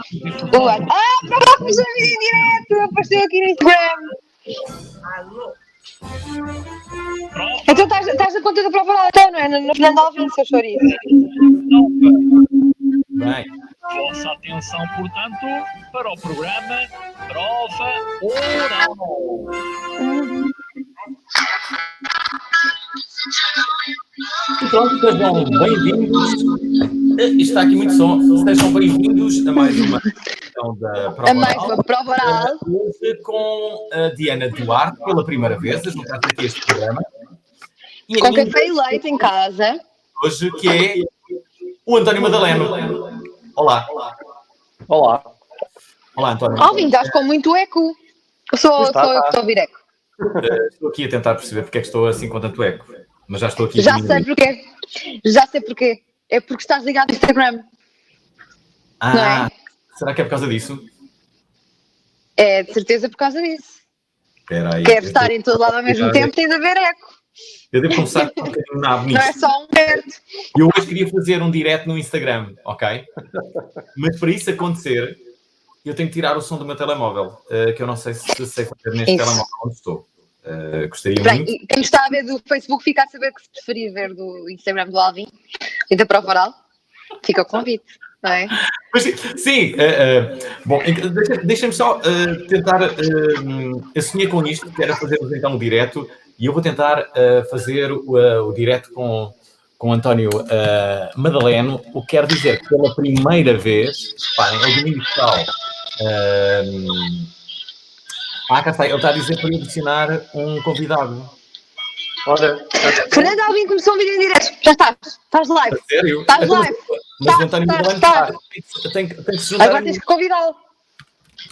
Para fazer um vídeo em direto, apareceu aqui no Instagram. Então estás a conta da prova oral, então, não é? No Fernando Alvim, seu chouriço. Bem, vossa atenção, portanto, para o programa Prova Oral. E pronto, sejam bem-vindos. Isto está aqui muito som. Sejam bem-vindos a mais uma edição da Prova A mais Oral. uma prova oral. Hoje com a Diana Duarte, pela primeira vez, a juntar-se aqui a este programa. E Com café e leite em casa. hoje, que é o António Madaleno. Olá. Olá. Olá, António. Alvim, estás com muito eco. Sou eu que estou a ouvir eco. Estou aqui a tentar perceber porque é que estou assim com tanto eco. Mas já estou aqui a Já diminuir. sei porquê. É porque estás ligado ao Instagram. Não é? Será que é por causa disso? É de certeza por causa disso. Espera aí. Quer estar em todo lado ao mesmo tempo, tem de haver eco. Eu devo começar com um bocadinho nabo Não é nisto. só um perto. Eu hoje queria fazer um direto no Instagram, ok? Mas para isso acontecer, eu tenho que tirar o som do meu telemóvel, que eu não sei se sei fazer neste Isso. telemóvel onde estou. Gostaria Bem, muito. e quem está a ver do Facebook fica a saber que se preferir ver do Instagram do Alvin e da prova oral, fica o convite, não é? Mas, sim, bom, deixem-me só tentar. Eu sonhei com isto, que era fazer-vos então um direto, e eu vou tentar fazer o direto com António Madaleno, o que quer dizer que pela primeira vez, reparem, é o domingo fiscal. Cá está, ele está a dizer para eu adicionar um convidado. Ora, Fernando Alvin começou um vídeo em direto, já estás live. A sério? Estás Então, live. mas o António Madaleno Estás. tem que se juntar. Agora tens que convidá-lo.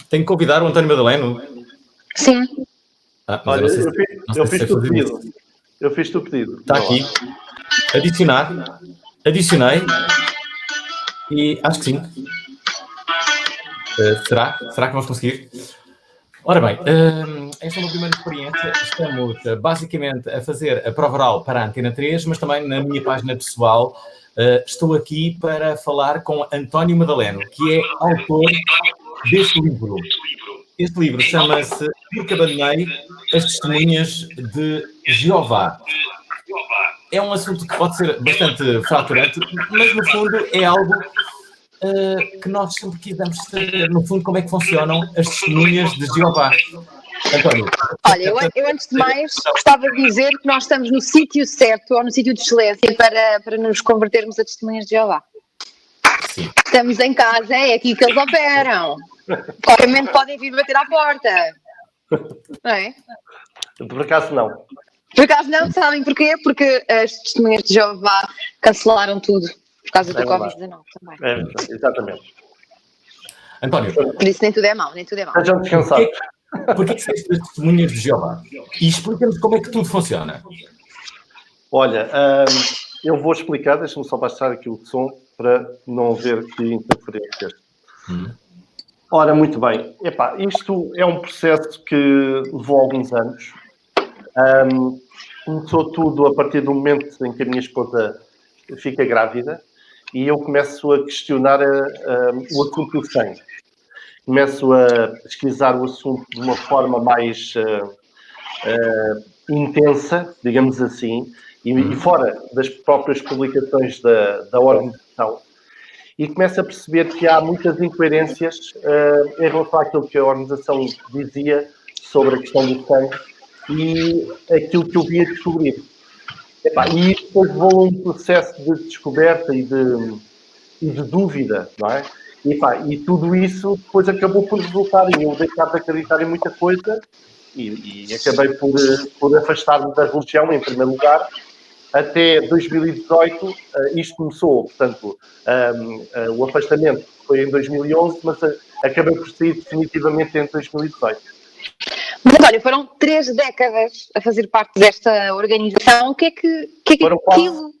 Tem que convidar o António Madaleno. Sim. Mas olha, não sei se- não sei eu se fiz sei o fazer pedido. isso. Eu fiz o pedido. Está aqui. Adicionar. Adicionei. E acho que sim. Será que vamos conseguir? Ora bem, esta é uma primeira experiência. Estamos basicamente a fazer a prova oral para a Antena 3, mas também na minha página pessoal. Estou aqui para falar com António Madaleno, que é autor deste livro. Este livro chama-se Porque Abandonei as Testemunhas de Jeová. É um assunto que pode ser bastante fraturante, mas no fundo é algo que nós sempre quisemos saber, no fundo, como é que funcionam as testemunhas de Jeová. António. Olha, eu antes de mais gostava de dizer que nós estamos no sítio certo ou no sítio de excelência para nos convertermos a testemunhas de Jeová. Sim. Estamos em casa, é aqui que eles operam. Qualquer momento podem vir bater à porta. Não é? Por acaso não. Por acaso não, sabem porquê? Porque as testemunhas de Jeová cancelaram tudo por causa do Covid-19 também. É, exatamente. António, Por isso nem tudo é mau, nem tudo é mau. Sejam descansados. porquê que são estas testemunhas de Jeová? E explica-nos como é que tudo funciona. Olha, eu vou explicar, deixa-me só baixar aqui o som para não haver aqui interferências. Ora, muito bem. Epá, isto é um processo que levou alguns anos. Começou tudo a partir do momento em que a minha esposa fica grávida e eu começo a questionar o assunto do sangue. Começo a pesquisar o assunto de uma forma mais intensa, digamos assim, e fora das próprias publicações da organização. E começo a perceber que há muitas incoerências em relação àquilo que a organização dizia sobre a questão do sangue e aquilo que eu via descobrir. E isso depois levou a um processo de descoberta e de dúvida, não é? E tudo isso depois acabou por resultar em eu deixar de acreditar em muita coisa e acabei por afastar-me da religião, em primeiro lugar. Até 2018, isto começou, portanto, o afastamento foi em 2011, mas acabei por sair definitivamente em 2018. Mas olha, foram 3 décadas a fazer parte desta organização. O que é que aquilo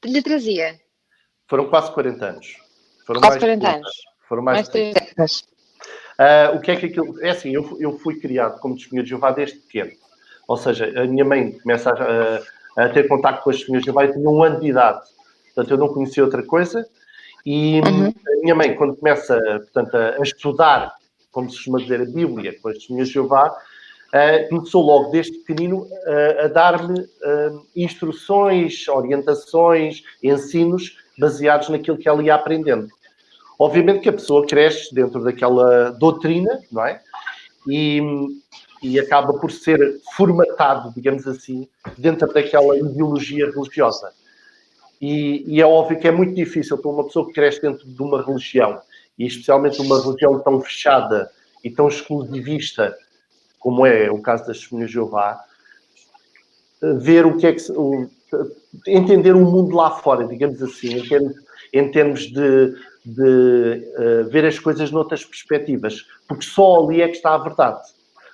lhe trazia? Foram quase 40 anos. Foram quase mais 40 anos. Foram mais 3 décadas. O que é que aquilo... É assim, eu fui criado como testemunha de Jeová desde pequeno. Ou seja, a minha mãe começa a ter contacto com as testemunhas de Jeová e tinha 1 ano de idade. Portanto, eu não conhecia outra coisa. E a minha mãe, quando começa, portanto, a estudar, como se costuma dizer, a Bíblia com as Testemunhas de Jeová, começou logo desde pequenino a dar-me instruções, orientações, ensinos baseados naquilo que ela ia aprendendo. Obviamente que a pessoa cresce dentro daquela doutrina, não é? E acaba por ser formatado, digamos assim, dentro daquela ideologia religiosa. E é óbvio que é muito difícil para uma pessoa que cresce dentro de uma religião, e especialmente uma religião tão fechada e tão exclusivista, como é o caso das Testemunhas de Jeová, ver o que é que... entender o mundo lá fora, digamos assim, em termos de ver as coisas noutras perspectivas. Porque só ali é que está a verdade.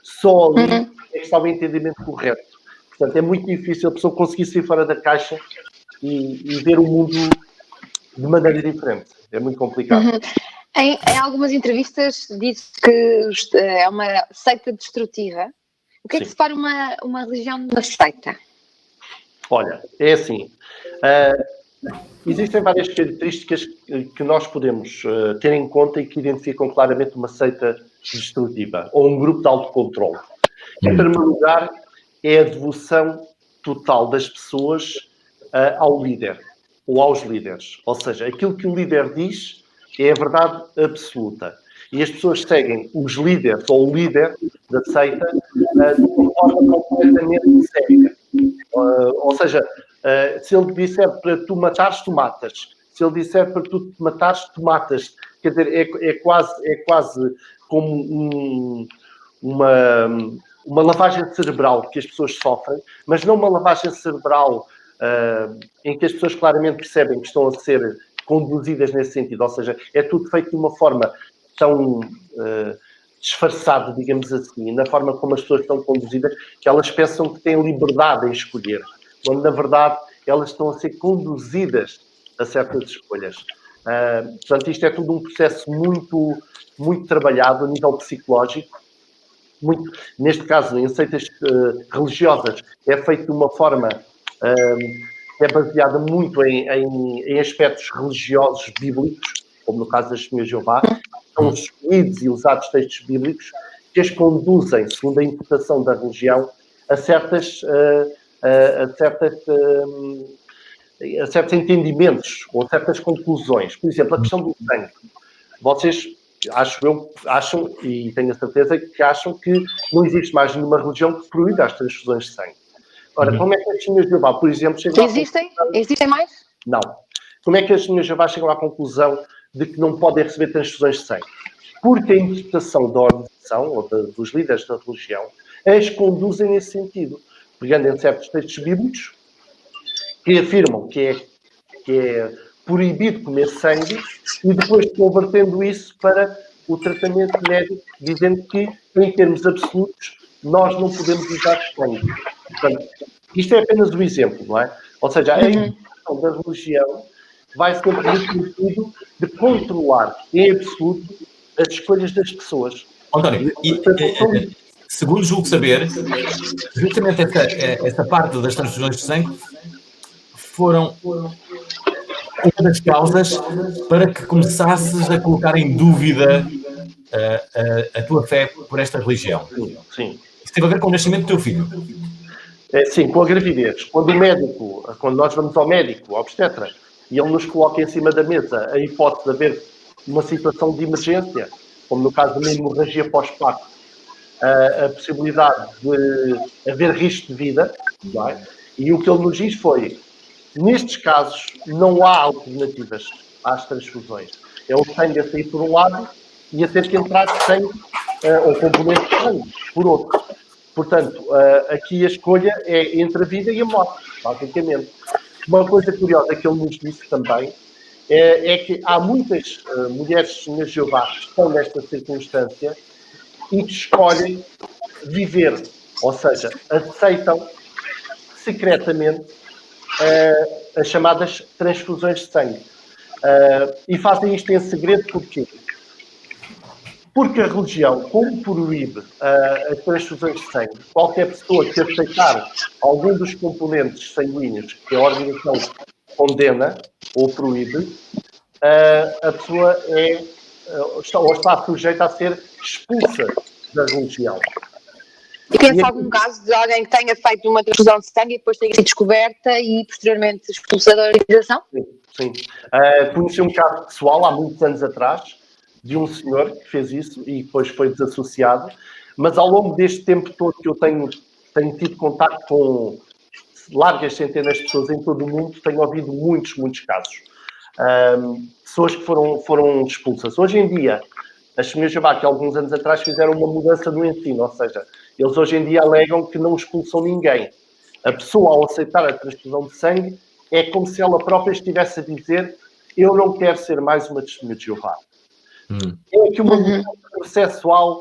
Só ali é que está o entendimento correto. Portanto, é muito difícil a pessoa conseguir sair fora da caixa e ver o mundo de maneira diferente. É muito complicado. Em algumas entrevistas diz que é uma seita destrutiva. O que é que separa uma religião de uma seita? Olha, é assim. Existem várias características que nós podemos ter em conta e que identificam claramente uma seita destrutiva ou um grupo de autocontrole. Em primeiro lugar, é a devoção total das pessoas ao líder ou aos líderes. Ou seja, aquilo que o líder diz é a verdade absoluta. E as pessoas seguem os líderes ou o líder da seita de uma forma completamente cega. Ou seja, se ele disser para tu matares, tu matas. Se ele disser para tu te matares, tu matas. Quer dizer, é quase como uma lavagem cerebral que as pessoas sofrem, mas não uma lavagem cerebral em que as pessoas claramente percebem que estão a ser conduzidas nesse sentido. Ou seja, é tudo feito de uma forma tão disfarçada, digamos assim, na forma como as pessoas estão conduzidas, que elas pensam que têm liberdade em escolher, quando na verdade elas estão a ser conduzidas a certas escolhas. Portanto, isto é tudo um processo muito, muito trabalhado a nível psicológico. Muito, neste caso, em seitas religiosas, é feito de uma forma que é baseada muito em aspectos religiosos bíblicos, como no caso das Testemunhas de Jeová. São os escolhidos e usados textos bíblicos que as conduzem, segundo a interpretação da religião, a certos entendimentos ou certas conclusões. Por exemplo, a questão do sangue. Vocês, acham, e tenho a certeza que acham que não existe mais nenhuma religião que proíba as transfusões de sangue. Ora, como é que as Testemunhas de Jeová, por exemplo, chegam Existem mais? Não. Como é que as Testemunhas de Jeová chegam à conclusão de que não podem receber transfusões de sangue? Porque a interpretação da organização, ou dos líderes da religião, as conduzem nesse sentido, pegando em certos textos bíblicos que afirmam que é proibido comer sangue e depois convertendo isso para o tratamento médico, dizendo que, em termos absolutos, nós não podemos usar sangue. Portanto, isto é apenas um exemplo, não é? Ou seja, a interpretação da religião vai sempre no sentido de controlar, em absoluto, as escolhas das pessoas. António, segundo julgo saber, justamente essa parte das transfusões de sangue foram uma das causas para que começasses a colocar em dúvida a tua fé por esta religião. Sim. Isso teve a ver com o nascimento do teu filho? Sim, com a gravidez. Quando nós vamos ao médico, ao obstetra, e ele nos coloca em cima da mesa a hipótese de haver uma situação de emergência, como no caso de uma hemorragia pós-parto, a possibilidade de haver risco de vida, não é? E o que ele nos diz foi: nestes casos, não há alternativas às transfusões. É o sangue a sair por um lado e a ter que entrar sangue, ou componente de sangue, por outro. Portanto, aqui a escolha é entre a vida e a morte, basicamente. Uma coisa curiosa que ele nos disse também é que há muitas mulheres Testemunhas de Jeová que estão nesta circunstância e que escolhem viver, ou seja, aceitam secretamente as chamadas transfusões de sangue. E fazem isto em segredo porquê? Porque a religião, como proíbe as transfusões de sangue, qualquer pessoa que aceitar algum dos componentes sanguíneos que a organização condena ou proíbe, a pessoa ou está sujeita a ser expulsa da religião. E conhece algum caso de alguém que tenha feito uma transfusão de sangue e depois tenha sido descoberta e posteriormente expulsa da organização? Sim. Conheci um caso pessoal há muitos anos atrás de um senhor que fez isso e depois foi desassociado, mas ao longo deste tempo todo que eu tenho tido contato com largas centenas de pessoas em todo o mundo, tenho ouvido muitos casos. Pessoas que foram expulsas. Hoje em dia, as Testemunhas de Jeová, que alguns anos atrás fizeram uma mudança no ensino, ou seja, eles hoje em dia alegam que não expulsam ninguém. A pessoa, ao aceitar a transfusão de sangue, é como se ela própria estivesse a dizer: eu não quero ser mais uma Testemunha de Jeová. É aqui uma mudança processual,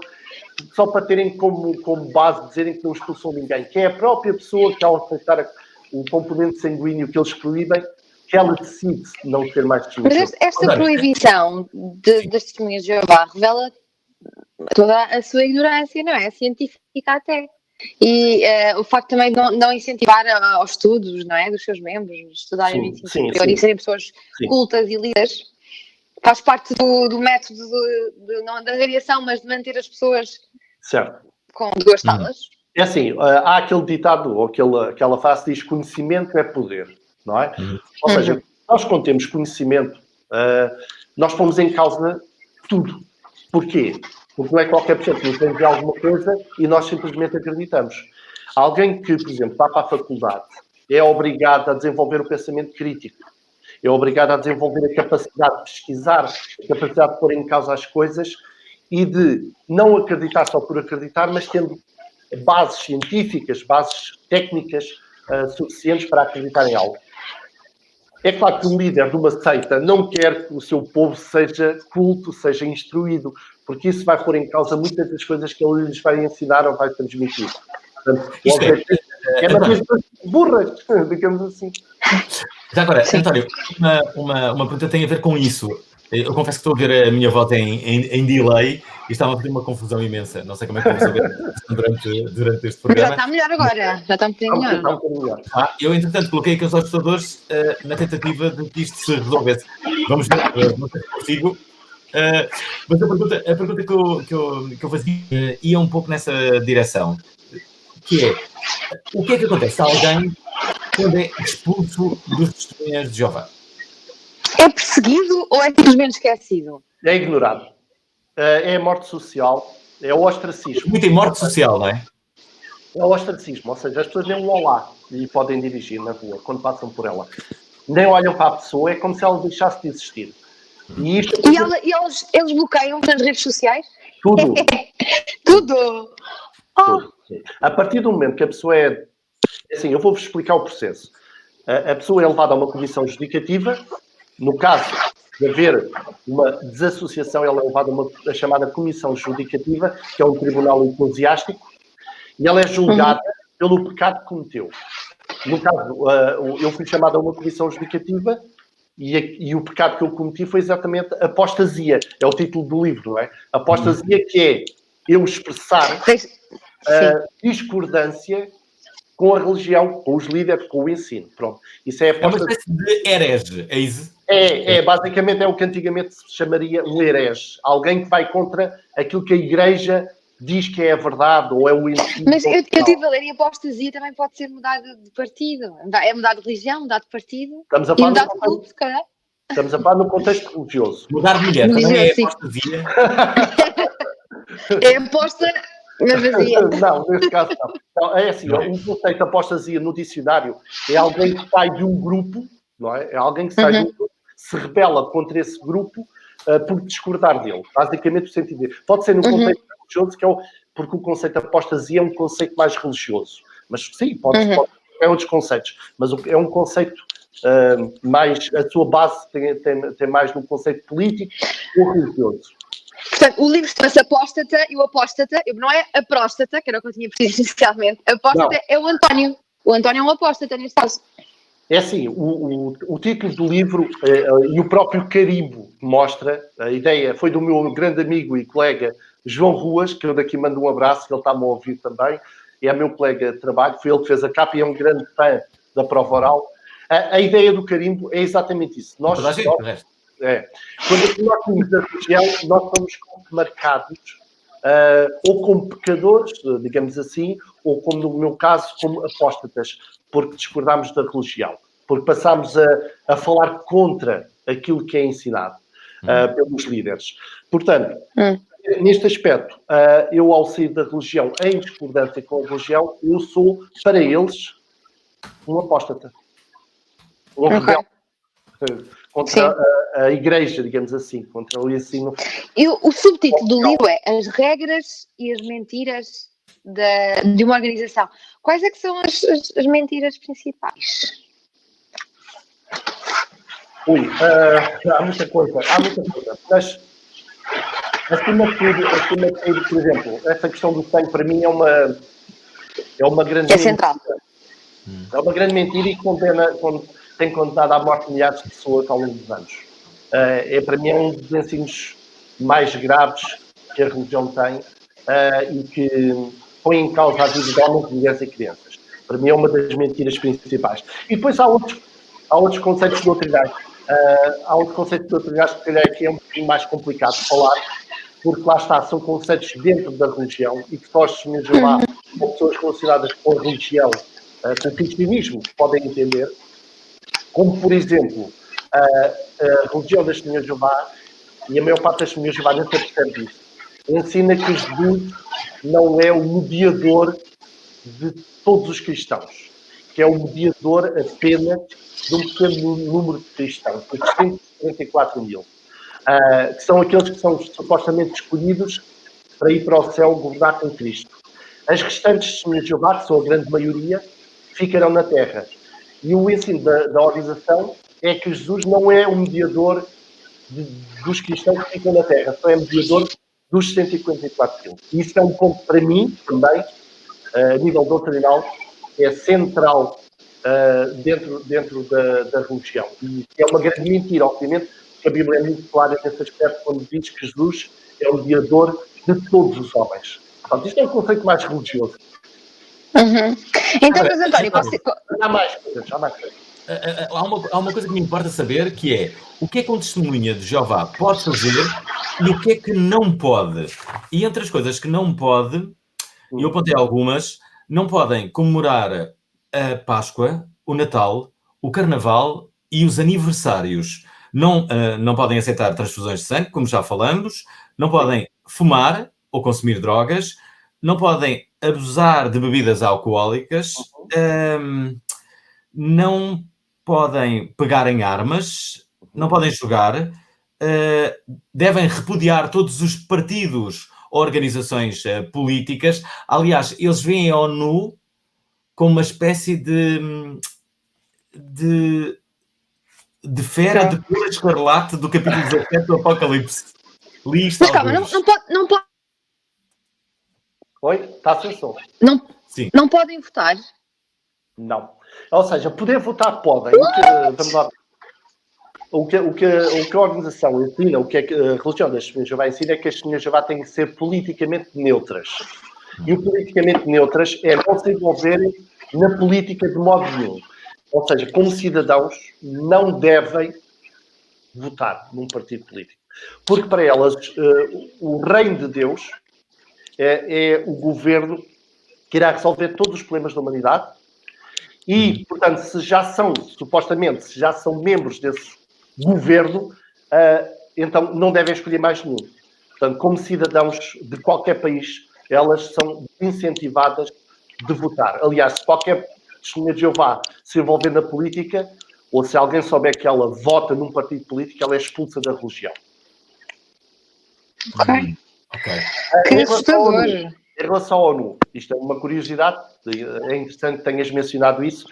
só para terem como base dizerem que não expulsam ninguém, que é a própria pessoa que, ao aceitar o componente sanguíneo que eles proíbem, que ela decide não ter mais testemunhas. Mas esta proibição das Testemunhas de Jeová revela toda a sua ignorância, não é? Científica até. E o facto também de não incentivar aos estudos, não é? Dos seus membros, estudarem em ensino superior e serem pessoas cultas e líderes, faz parte do método não da variação, mas de manter as pessoas com duas talas. É assim, há aquele ditado, ou aquela frase que diz: conhecimento é poder, não é? Ou seja, nós quando temos conhecimento, nós pomos em causa tudo. Porquê? Porque não é qualquer pessoa que nos vem dizer alguma coisa e nós simplesmente acreditamos. Alguém que, por exemplo, vai para a faculdade, é obrigado a desenvolver o pensamento crítico, é obrigado a desenvolver a capacidade de pesquisar, a capacidade de pôr em causa as coisas e de não acreditar só por acreditar, mas tendo bases científicas, bases técnicas suficientes para acreditar em algo. É claro que um líder de uma seita não quer que o seu povo seja culto, seja instruído, porque isso vai pôr em causa muitas das coisas que ele lhes vai ensinar ou vai transmitir. Portanto, é uma coisa burra, digamos assim. Já agora, António, uma pergunta tem a ver com isso. Eu confesso que estou a ver a minha voz em delay e estava a fazer uma confusão imensa. Não sei como é que vamos saber durante este programa. Já está melhor agora. Já está um bocadinho melhor. Eu, entretanto, coloquei aqui os observadores na tentativa de que isto se resolvesse. Vamos ver, não sei se consigo. Mas a pergunta que eu fazia ia um pouco nessa direção. Que é, o que é que acontece se alguém quando é expulso dos Testemunhas de Jeová? É perseguido ou é simplesmente esquecido? É ignorado. É a morte social, é o ostracismo. Muito em morte social, não é? É o ostracismo, ou seja, as pessoas nem um olá e podem dirigir na rua quando passam por ela. Nem olham para a pessoa, é como se ela deixasse de existir. E eles bloqueiam nas redes sociais? Tudo. Tudo! Tudo. A partir do momento que a pessoa é... Assim, eu vou-vos explicar o processo. A pessoa é levada a uma comissão judicativa. No caso de haver uma desassociação, ela é levada a chamada comissão judicativa, que é um tribunal eclesiástico, e ela é julgada pelo pecado que cometeu. No caso, eu fui chamado a uma comissão judicativa e o pecado que eu cometi foi exatamente apostasia. É o título do livro, não é? Apostasia, que é eu expressar discordância com a religião, com os líderes, com o ensino. Pronto. Isso é uma espécie de herege, é isso? Basicamente é o que antigamente se chamaria um herege. Alguém que vai contra aquilo que a Igreja diz que é a verdade ou é o ensino. Mas eu tive a ler, e a apostasia também pode ser mudada de partido. É mudar de religião, mudar de partido. Estamos a falar de clube, se calhar. Estamos a falar no contexto religioso. Mudar de mulher também é apostasia. É aposta... Não, nesse caso não. É assim, o conceito de apostasia no dicionário é alguém que sai de um grupo, não é? É alguém que sai de um grupo, se rebela contra esse grupo por discordar dele. Basicamente o sentido dele. Pode ser no contexto religioso, que porque o conceito de apostasia é um conceito mais religioso. Mas sim, pode é outros conceitos. Mas é um conceito mais... A sua base tem mais no conceito político ou religioso. Portanto, o livro chama-se Apóstata e o apóstata, não é a próstata, que era o que eu tinha preciso inicialmente. A apóstata é o António. O António é um apóstata neste caso. É assim, o título do livro e o próprio carimbo mostra, a ideia foi do meu grande amigo e colega João Ruas, que eu daqui mando um abraço, que ele está-me a ouvir também, é meu colega de trabalho, foi ele que fez a capa e é um grande fã da prova oral. A ideia do carimbo é exatamente isso. Quando nós temos a religião, nós somos marcados ou como pecadores, digamos assim, ou como no meu caso, como apóstatas, porque discordamos da religião, porque passamos a falar contra aquilo que é ensinado pelos líderes. Portanto, neste aspecto, eu ao sair da religião em discordância com a religião, eu sou, para eles, um apóstata. Um rebelde contra a igreja, digamos assim, contra o ensino. E o subtítulo do livro é As Regras e as Mentiras de uma Organização. Quais é que são as mentiras principais? Há muita coisa. Mas, acima de tudo, por exemplo, essa questão do sangue, para mim, é uma grande É central. mentira. É uma grande mentira e tem condenado à morte milhares de pessoas ao longo dos anos. Para mim, é um dos ensinos mais graves que a religião tem e que põe em causa a vida de homens, mulheres e crianças. Para mim, é uma das mentiras principais. E depois há outros conceitos doutrinários. Há outros conceitos doutrinários que, se calhar, aqui é um bocadinho mais complicado de falar, porque lá está, são conceitos dentro da religião e que só os Testemunhas de Jeová, ou pessoas relacionadas com a religião, com o cristianismo, podem entender. Como, por exemplo, a religião das Testemunhas de Jeová, e a maior parte das Testemunhas de Jeová não percebe disso, ensina que Jesus não é o mediador de todos os cristãos, que é o mediador apenas de um pequeno número de cristãos, de 144 mil, que são aqueles que são supostamente escolhidos para ir para o céu governar com Cristo. As restantes Testemunhas de Jeová, que são a grande maioria, ficarão na terra. E o ensino da organização é que Jesus não é o mediador dos cristãos que ficam na terra, só é mediador dos 144 mil. E isso é um ponto, para mim, também, a nível doutrinal, é central dentro da religião. E é uma grande mentira, obviamente, que a Bíblia é muito clara nesse aspecto, quando diz que Jesus é o mediador de todos os homens. Portanto, isto é um conceito mais religioso. Então, mas António, Há mais coisas. Há uma coisa que me importa saber, que é o que é que um testemunha de Jeová pode fazer e o que é que não pode. E entre as coisas que não pode, eu apontei algumas, não podem comemorar a Páscoa, o Natal, o Carnaval e os aniversários. Não podem aceitar transfusões de sangue, como já falamos, não podem fumar ou consumir drogas, não podem abusar de bebidas alcoólicas, não podem pegar em armas, não podem jogar, devem repudiar todos os partidos ou organizações políticas. Aliás, eles veem a ONU como uma espécie de fera de cor escarlate do capítulo 17 do Apocalipse. Li mas calma, não pode. Oi? Está sem som. Não podem votar? Não. Ou seja, poder votar podem. Vamos lá. O que a organização ensina, o que a religião das Testemunhas de Jeová ensina é que as Testemunhas de Jeová têm que ser politicamente neutras. E o politicamente neutras é não se envolverem na política de modo nenhum. Ou seja, como cidadãos, não devem votar num partido político. Porque para elas, o reino de Deus é o governo que irá resolver todos os problemas da humanidade e, portanto, se já são membros desse governo, então não devem escolher mais nenhum. Portanto, como cidadãos de qualquer país, elas são incentivadas de votar. Aliás, se qualquer testemunha de Jeová se envolver na política, ou se alguém souber que ela vota num partido político, ela é expulsa da religião. Ok. Que assustador. Em relação à ONU, isto é uma curiosidade, é interessante que tenhas mencionado isso.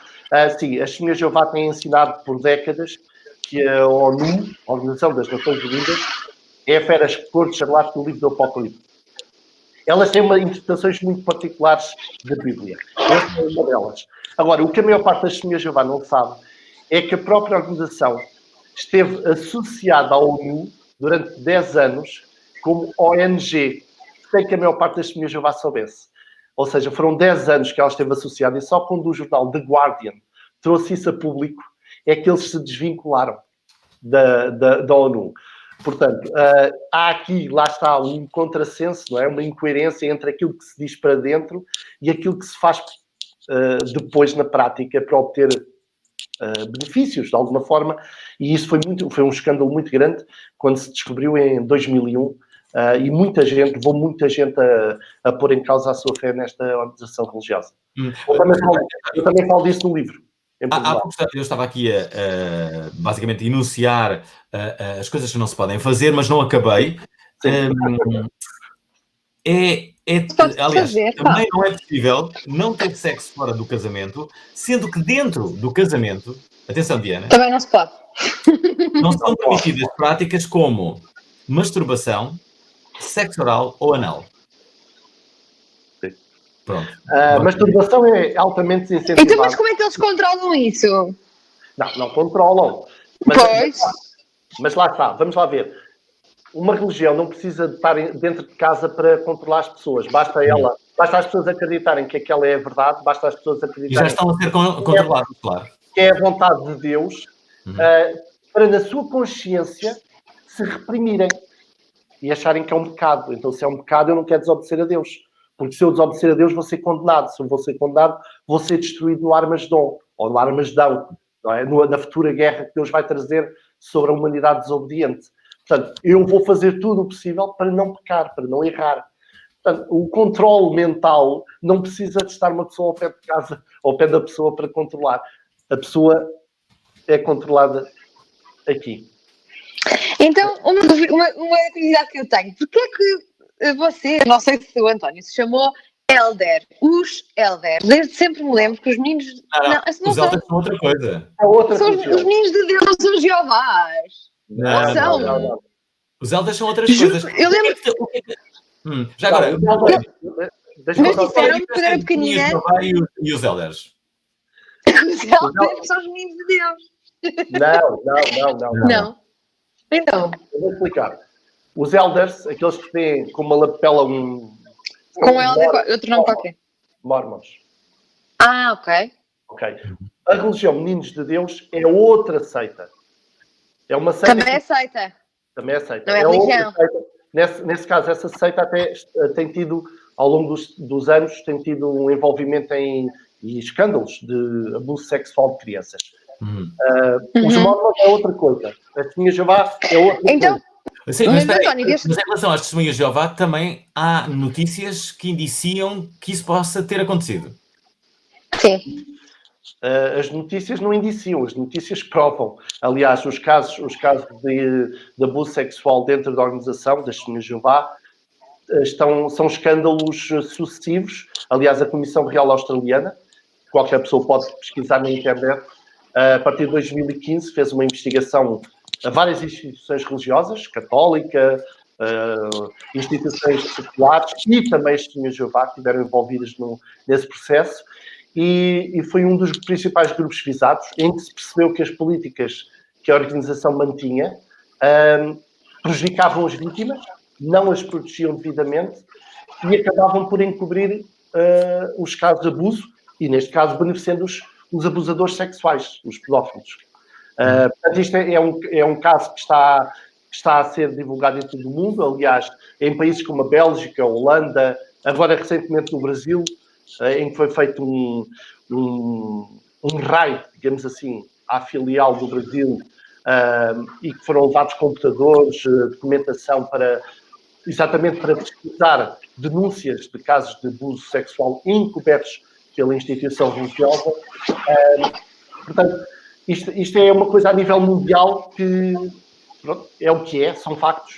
Sim, as Testemunhas de Jeová têm ensinado por décadas que a ONU, a Organização das Nações Unidas, é a fera cor de escarlate do livro do Apocalipse. Elas têm interpretações muito particulares da Bíblia. Essa é uma delas. Agora, o que a maior parte das Testemunhas de Jeová não sabe é que a própria organização esteve associada à ONU durante 10 anos como ONG, sem que a maior parte das Testemunhas de Jeová soubesse. Ou seja, foram 10 anos que ela esteve associada e só quando o jornal The Guardian trouxe isso a público é que eles se desvincularam. da ONU. Portanto, há aqui, lá está, um contrassenso, não é? Uma incoerência entre aquilo que se diz para dentro e aquilo que se faz depois na prática para obter benefícios, de alguma forma. E isso foi um escândalo muito grande quando se descobriu em 2001 e muita gente a pôr em causa a sua fé nesta organização religiosa. Eu também falo disso no livro. Eu estava aqui a basicamente enunciar as coisas que não se podem fazer, mas não acabei. Aliás, também não é possível não ter sexo fora do casamento, sendo que dentro do casamento, atenção, Diana, também não se pode. Não são permitidas práticas como masturbação, sexo oral ou anal. Pronto. Masturbação é altamente incentivada. Então, mas como é que eles controlam isso? Não controlam. Mas lá está, vamos lá ver. Uma religião não precisa de estar dentro de casa para controlar as pessoas. Basta as pessoas acreditarem que aquela é a verdade, basta as pessoas acreditarem... E já estão a ser controlados, claro. Que é a vontade de Deus, para na sua consciência se reprimirem e acharem que é um pecado. Então, se é um pecado, eu não quero desobedecer a Deus. Porque se eu desobedecer a Deus, vou ser condenado. Se eu vou ser condenado, vou ser destruído no Armagedon, ou no Armagedão, não é? Na futura guerra que Deus vai trazer sobre a humanidade desobediente. Portanto, eu vou fazer tudo o possível para não pecar, para não errar. Portanto, o controle mental não precisa de estar uma pessoa ao pé de casa, ao pé da pessoa para controlar. A pessoa é controlada aqui. Então, uma curiosidade que eu tenho. Porquê é que você, não sei se o António se chamou Elder, os Elder, desde sempre me lembro que os meninos... Os Elders são outra coisa. São os meninos de Deus, os Jeovás. Não são. Os Elders são outras coisas. Eu lembro... Já agora... Mas disseram que quando era pequenina... E os Elders? Os Elders são os meninos de Deus. Não. Então... Eu vou explicar. Os Elders, aqueles que têm com uma lapela com Elder, outro nome qualquer. Mormons. Ok. A religião Meninos de Deus é outra seita. É uma seita... Também é seita. Não é religião. Nesse caso, essa seita até tem tido, ao longo dos anos, tem tido um envolvimento em escândalos de abuso sexual de crianças. Os Mormons é outra coisa. A Testemunha de Jeová é outra coisa. Sim, mas em relação às Testemunhas de Jeová, também há notícias que indiciam que isso possa ter acontecido. Sim. As notícias não indiciam, as notícias provam. Aliás, os casos de abuso sexual dentro da organização das Testemunhas de Jeová são escândalos sucessivos. Aliás, a Comissão Real Australiana, qualquer pessoa pode pesquisar na internet, a partir de 2015 fez uma investigação a várias instituições religiosas, católica, instituições seculares e também as Testemunhas de Jeová que estiveram envolvidas nesse processo. E foi um dos principais grupos visados, em que se percebeu que as políticas que a organização mantinha prejudicavam as vítimas, não as protegiam devidamente e acabavam por encobrir os casos de abuso e, neste caso, beneficiando os abusadores sexuais, os pedófilos. Portanto, isto é um caso que está a ser divulgado em todo o mundo, aliás, em países como a Bélgica, a Holanda, agora recentemente no Brasil, em que foi feito um raid, digamos assim, à filial do Brasil e que foram levados computadores, documentação exatamente para pesquisar denúncias de casos de abuso sexual encobertos pela instituição religiosa. Portanto, isto é uma coisa a nível mundial que pronto, é o que é, são factos.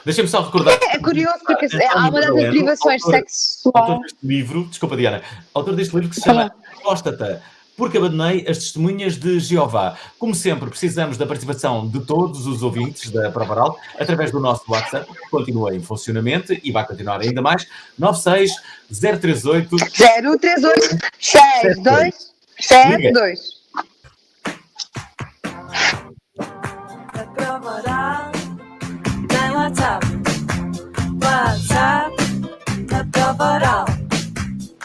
Deixem-me só recordar. É curioso porque há uma das privações sexuais. Autor deste livro, desculpa Diana, autor deste livro que se chama Apóstata, porque abandonei as Testemunhas de Jeová. Como sempre, precisamos da participação de todos os ouvintes da Prova Oral através do nosso WhatsApp, que continua em funcionamento e vai continuar ainda mais, 96 038 6272. A Prova Oral tem WhatsApp, a Prova Oral.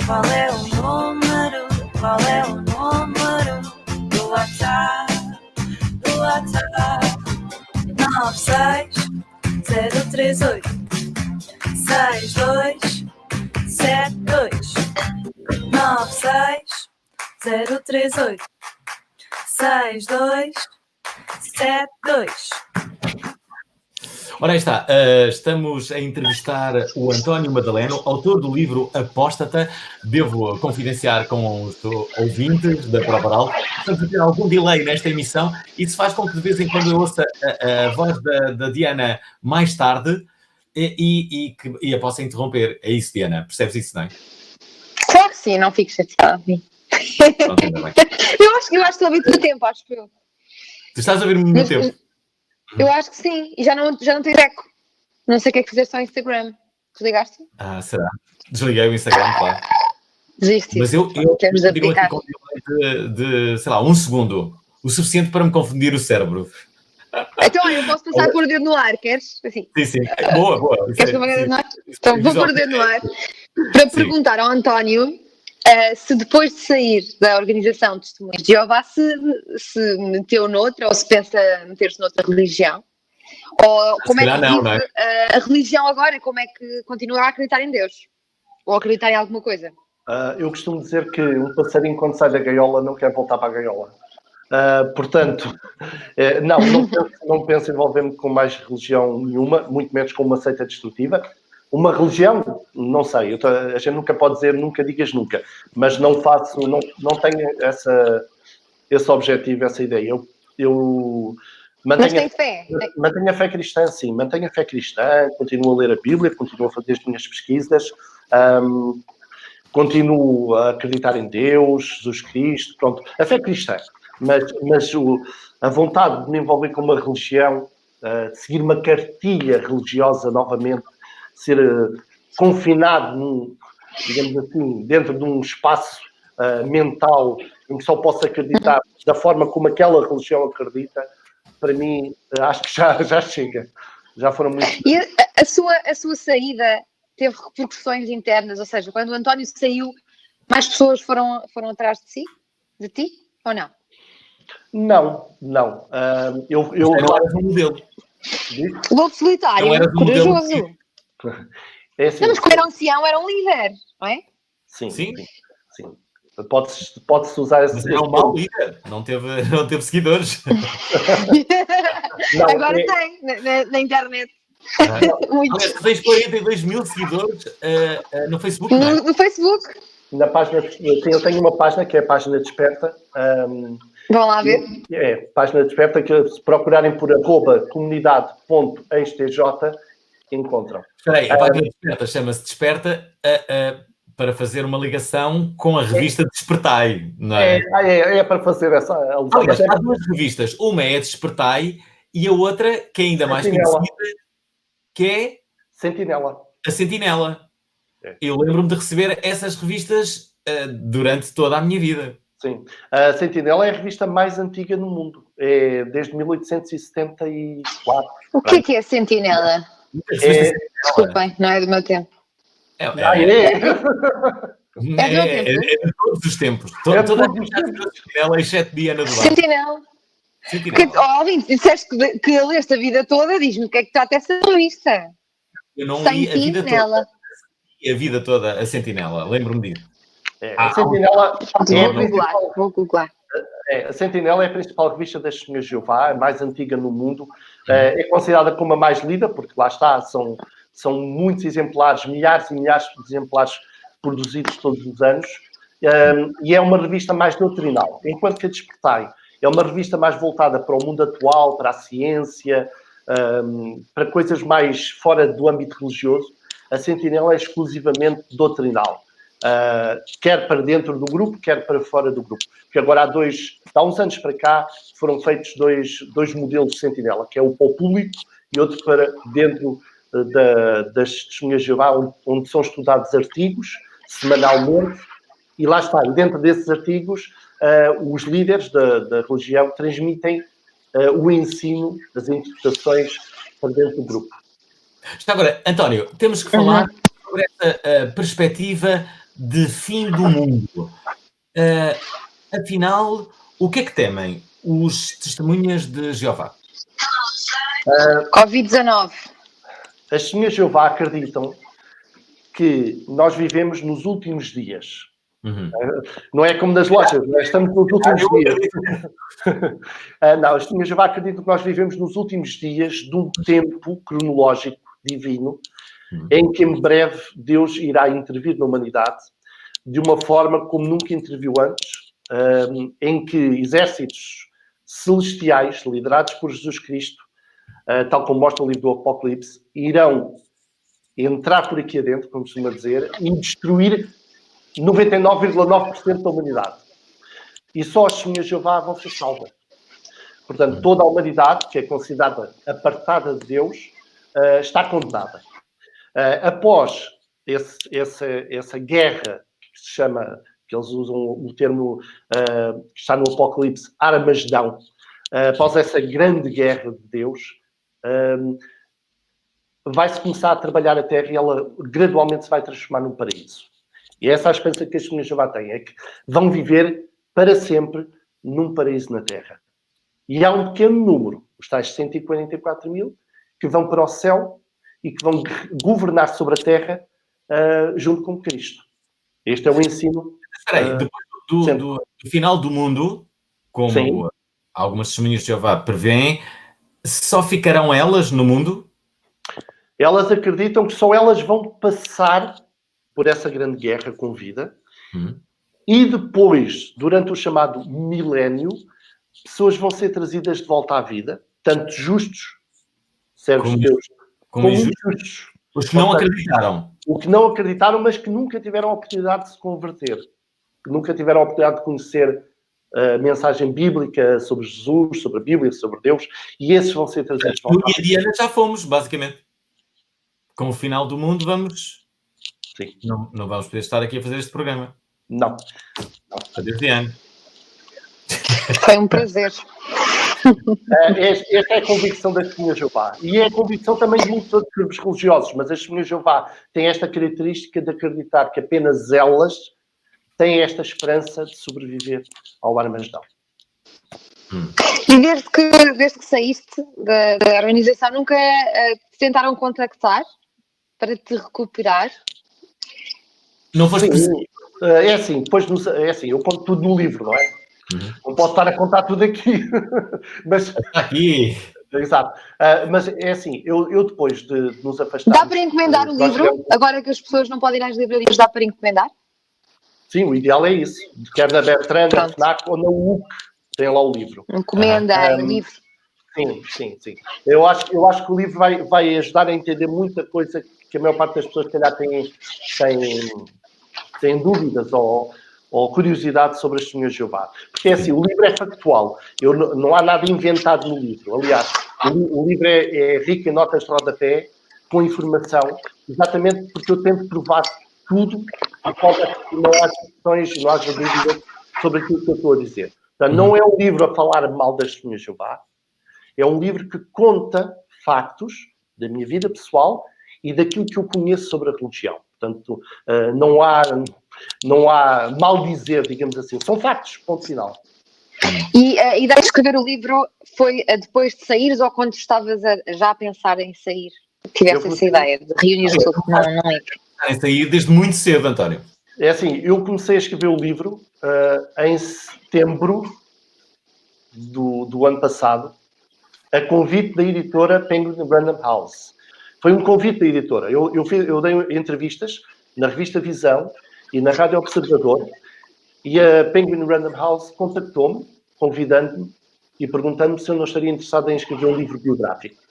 Qual é o número? Qual é o número do WhatsApp? 038 62 72 96 038 62 72. Ora, aí está. Estamos a entrevistar o António Madaleno, autor do livro Apóstata. Devo confidenciar com os ouvintes da Prova Oral. Estamos a ter algum delay nesta emissão. Isso faz com que de vez em quando eu ouça a voz da Diana mais tarde e a possa interromper. É isso, Diana? Percebes isso, não é? Claro que sim, não fico chateada. Pronto, ainda bem. Eu acho que estou a ouvir todo o tempo, acho que eu. Tu estás a ouvir-me no tempo? Eu acho que sim, e já não tenho eco. Não sei o que é que fizeste ao Instagram. Desligaste? Ah, será? Desliguei o Instagram, claro. Desiste. Mas eu Temos de digo aqui abdicar. com um delay de, sei lá, 1 segundo. O suficiente para me confundir o cérebro. Então, olha, eu posso passar a pôr o dedo no ar, queres? Assim. Sim, sim. Boa, boa. Queres que eu ponha o dedo no ar? Isso Então, é vou pôr o dedo no ar para Sim. perguntar ao António se depois de sair da organização de Testemunhas de Jeová se meteu noutra ou se pensa meter-se noutra religião. Ou como é que calhar não, vive não é? a religião agora, como é que continua a acreditar em Deus? Ou acreditar em alguma coisa? Eu costumo dizer que um passarinho, quando sai da gaiola, não quer voltar para a gaiola. Portanto, não penso envolver-me com mais religião nenhuma, muito menos com uma seita destrutiva. Uma religião, não sei, a gente nunca pode dizer nunca digas nunca, mas não tenho esse objetivo, essa ideia. Eu Mas tem fé? mantenho a fé cristã, sim, mantenho a fé cristã, continuo a ler a Bíblia, continuo a fazer as minhas pesquisas, continuo a acreditar em Deus, Jesus Cristo, pronto, a fé cristã, mas a vontade de me envolver com uma religião, de seguir uma cartilha religiosa novamente, ser confinado, digamos assim, dentro de um espaço mental em que só posso acreditar da forma como aquela religião acredita, para mim, acho que já chega. Já foram muitos. E a sua saída teve repercussões internas? Ou seja, quando o António saiu, mais pessoas foram atrás de ti, ou não? Não. Eu Não eras um modelo. Lobo solitário, Não eras um modelo corajoso. É assim, Não, mas como era um ancião, era um líder, não é? sim. Pode-se usar esse. Mas era um mau líder. Não teve seguidores. Não, Agora tem, na internet. Muitos. Aliás, tens 42 mil seguidores no Facebook, não é? No Facebook. Na página, eu tenho uma página que é a página Desperta. Vão lá ver. Página Desperta, que se procurarem por @comunidade.extj encontram. Espera aí, a página Desperta chama-se Desperta para fazer uma ligação com a revista Despertai, não é? É para fazer essa alusão. Aliás, há duas revistas. Uma é a Despertai e a outra, que é ainda mais Sentinela. conhecida, que é Sentinela. a Sentinela. É. Eu lembro-me de receber essas revistas durante toda a minha vida. Sim. A Sentinela é a revista mais antiga no mundo. É desde 1874. O que é Sentinela? Desculpem, não é do meu tempo. É de todos os tempos. Toda a gente já viu a Sentinela, exceto Diana do Bar. Sentinela. Ouvinte, disseste que a leste a vida toda, diz-me o que é que trata essa revista. Eu não li Sentinela. a vida toda a Sentinela, lembro-me disso. A Sentinela Vou googlar. A Sentinela é a principal revista das Testemunhas de Jeová, a mais antiga no mundo. É considerada como a mais lida, porque lá está, são muitos exemplares, milhares e milhares de exemplares produzidos todos os anos. E é uma revista mais doutrinal, enquanto que a Despertai é uma revista mais voltada para o mundo atual, para a ciência, para coisas mais fora do âmbito religioso. A Sentinela é exclusivamente doutrinal. Quer para dentro do grupo, quer para fora do grupo. Porque agora há uns anos para cá, foram feitos dois modelos de Sentinela, que é o para o público e outro para dentro das Testemunhas de Jeová, onde são estudados artigos semanalmente, e lá está, dentro desses artigos, os líderes da religião transmitem o ensino das interpretações para dentro do grupo. Já agora, António, temos que falar sobre essa perspectiva de fim do mundo. Afinal, o que é que temem os testemunhas de Jeová? Covid-19. As Testemunhas de Jeová acreditam que nós vivemos nos últimos dias. Uhum. Não é como nas lojas, nós estamos nos últimos dias. Não, as Testemunhas de Jeová acreditam que nós vivemos nos últimos dias de um tempo cronológico divino, em que em breve Deus irá intervir na humanidade de uma forma como nunca interviu antes, em que exércitos celestiais, liderados por Jesus Cristo, tal como mostra o livro do Apocalipse, irão entrar por aqui adentro, como costuma dizer, e destruir 99,9% da humanidade. E só as Testemunhas de Jeová vão ser salvas. Portanto, toda a humanidade, que é considerada apartada de Deus, está condenada. Após essa guerra, que se chama, que eles usam o termo que está no Apocalipse, Armagedão, após essa grande guerra de Deus, vai-se começar a trabalhar a Terra e ela gradualmente se vai transformar num paraíso. E essa é a esperança que as Testemunhas de Jeová têm, é que vão viver para sempre num paraíso na Terra. E há um pequeno número, os tais 144 mil, que vão para o céu e que vão governar sobre a Terra junto com Cristo. Este é o ensino. Espera aí, depois do final do mundo, como Sim. algumas Testemunhas de Jeová prevêem, só ficarão elas no mundo? Elas acreditam que só elas vão passar por essa grande guerra com vida. E depois, durante o chamado milénio, pessoas vão ser trazidas de volta à vida, tanto justos, servos de Deus, como injustos. Os que não acreditaram. O que não acreditaram, mas que nunca tiveram a oportunidade de se converter. Que nunca tiveram a oportunidade de conhecer a mensagem bíblica sobre Jesus, sobre a Bíblia, sobre Deus. E esses vão ser trazidos de volta à E a Diana já fomos, basicamente. Com o final do mundo, vamos... Sim. Não vamos poder estar aqui a fazer este programa. Não. Adeus, Diana. Foi um prazer. Esta é a convicção das Testemunhas de Jeová. E é a convicção também de muitos outros grupos religiosos, mas as Testemunhas de Jeová têm esta característica de acreditar que apenas elas têm esta esperança de sobreviver ao Armagedão. E desde que saíste da organização, nunca te tentaram contactar para te recuperar? Não foste Sim, é assim, depois eu conto tudo no livro, não é? Não posso estar a contar tudo aqui. Mas, aqui. Exato. Mas é assim, eu depois de nos afastar... Dá para encomendar o livro? Agora que as pessoas não podem ir às livrarias, dá para encomendar? Sim, o ideal é isso. Quer na Bertrand, na FNAC ou na UC, tem lá o livro. Encomenda em livro. Sim. Eu acho que o livro vai ajudar a entender muita coisa que a maior parte das pessoas, se calhar, têm dúvidas ou curiosidade sobre as Testemunhas de Jeová. Porque é assim, o livro é factual. Não há nada inventado no livro. Aliás, o livro é rico em notas de rodapé, com informação, exatamente porque eu tento provar tudo, de forma que não há questões, não haja dúvidas sobre aquilo que eu estou a dizer. Portanto, não é um livro a falar mal das Testemunhas de Jeová, é um livro que conta factos da minha vida pessoal e daquilo que eu conheço sobre a religião. Portanto, não há mal dizer, digamos assim. São factos, ponto final. E a ideia de escrever o livro foi depois de saíres ou quando estavas já a pensar em sair? Tivesse essa ideia de reunir o grupo? Não é? Em sair desde muito cedo, António. É assim, eu comecei a escrever o livro em setembro do ano passado, a convite da editora Penguin Random House. Foi um convite da editora. Eu dei entrevistas na revista Visão e na Rádio Observador e a Penguin Random House contactou-me, convidando-me e perguntando-me se eu não estaria interessado em escrever um livro biográfico.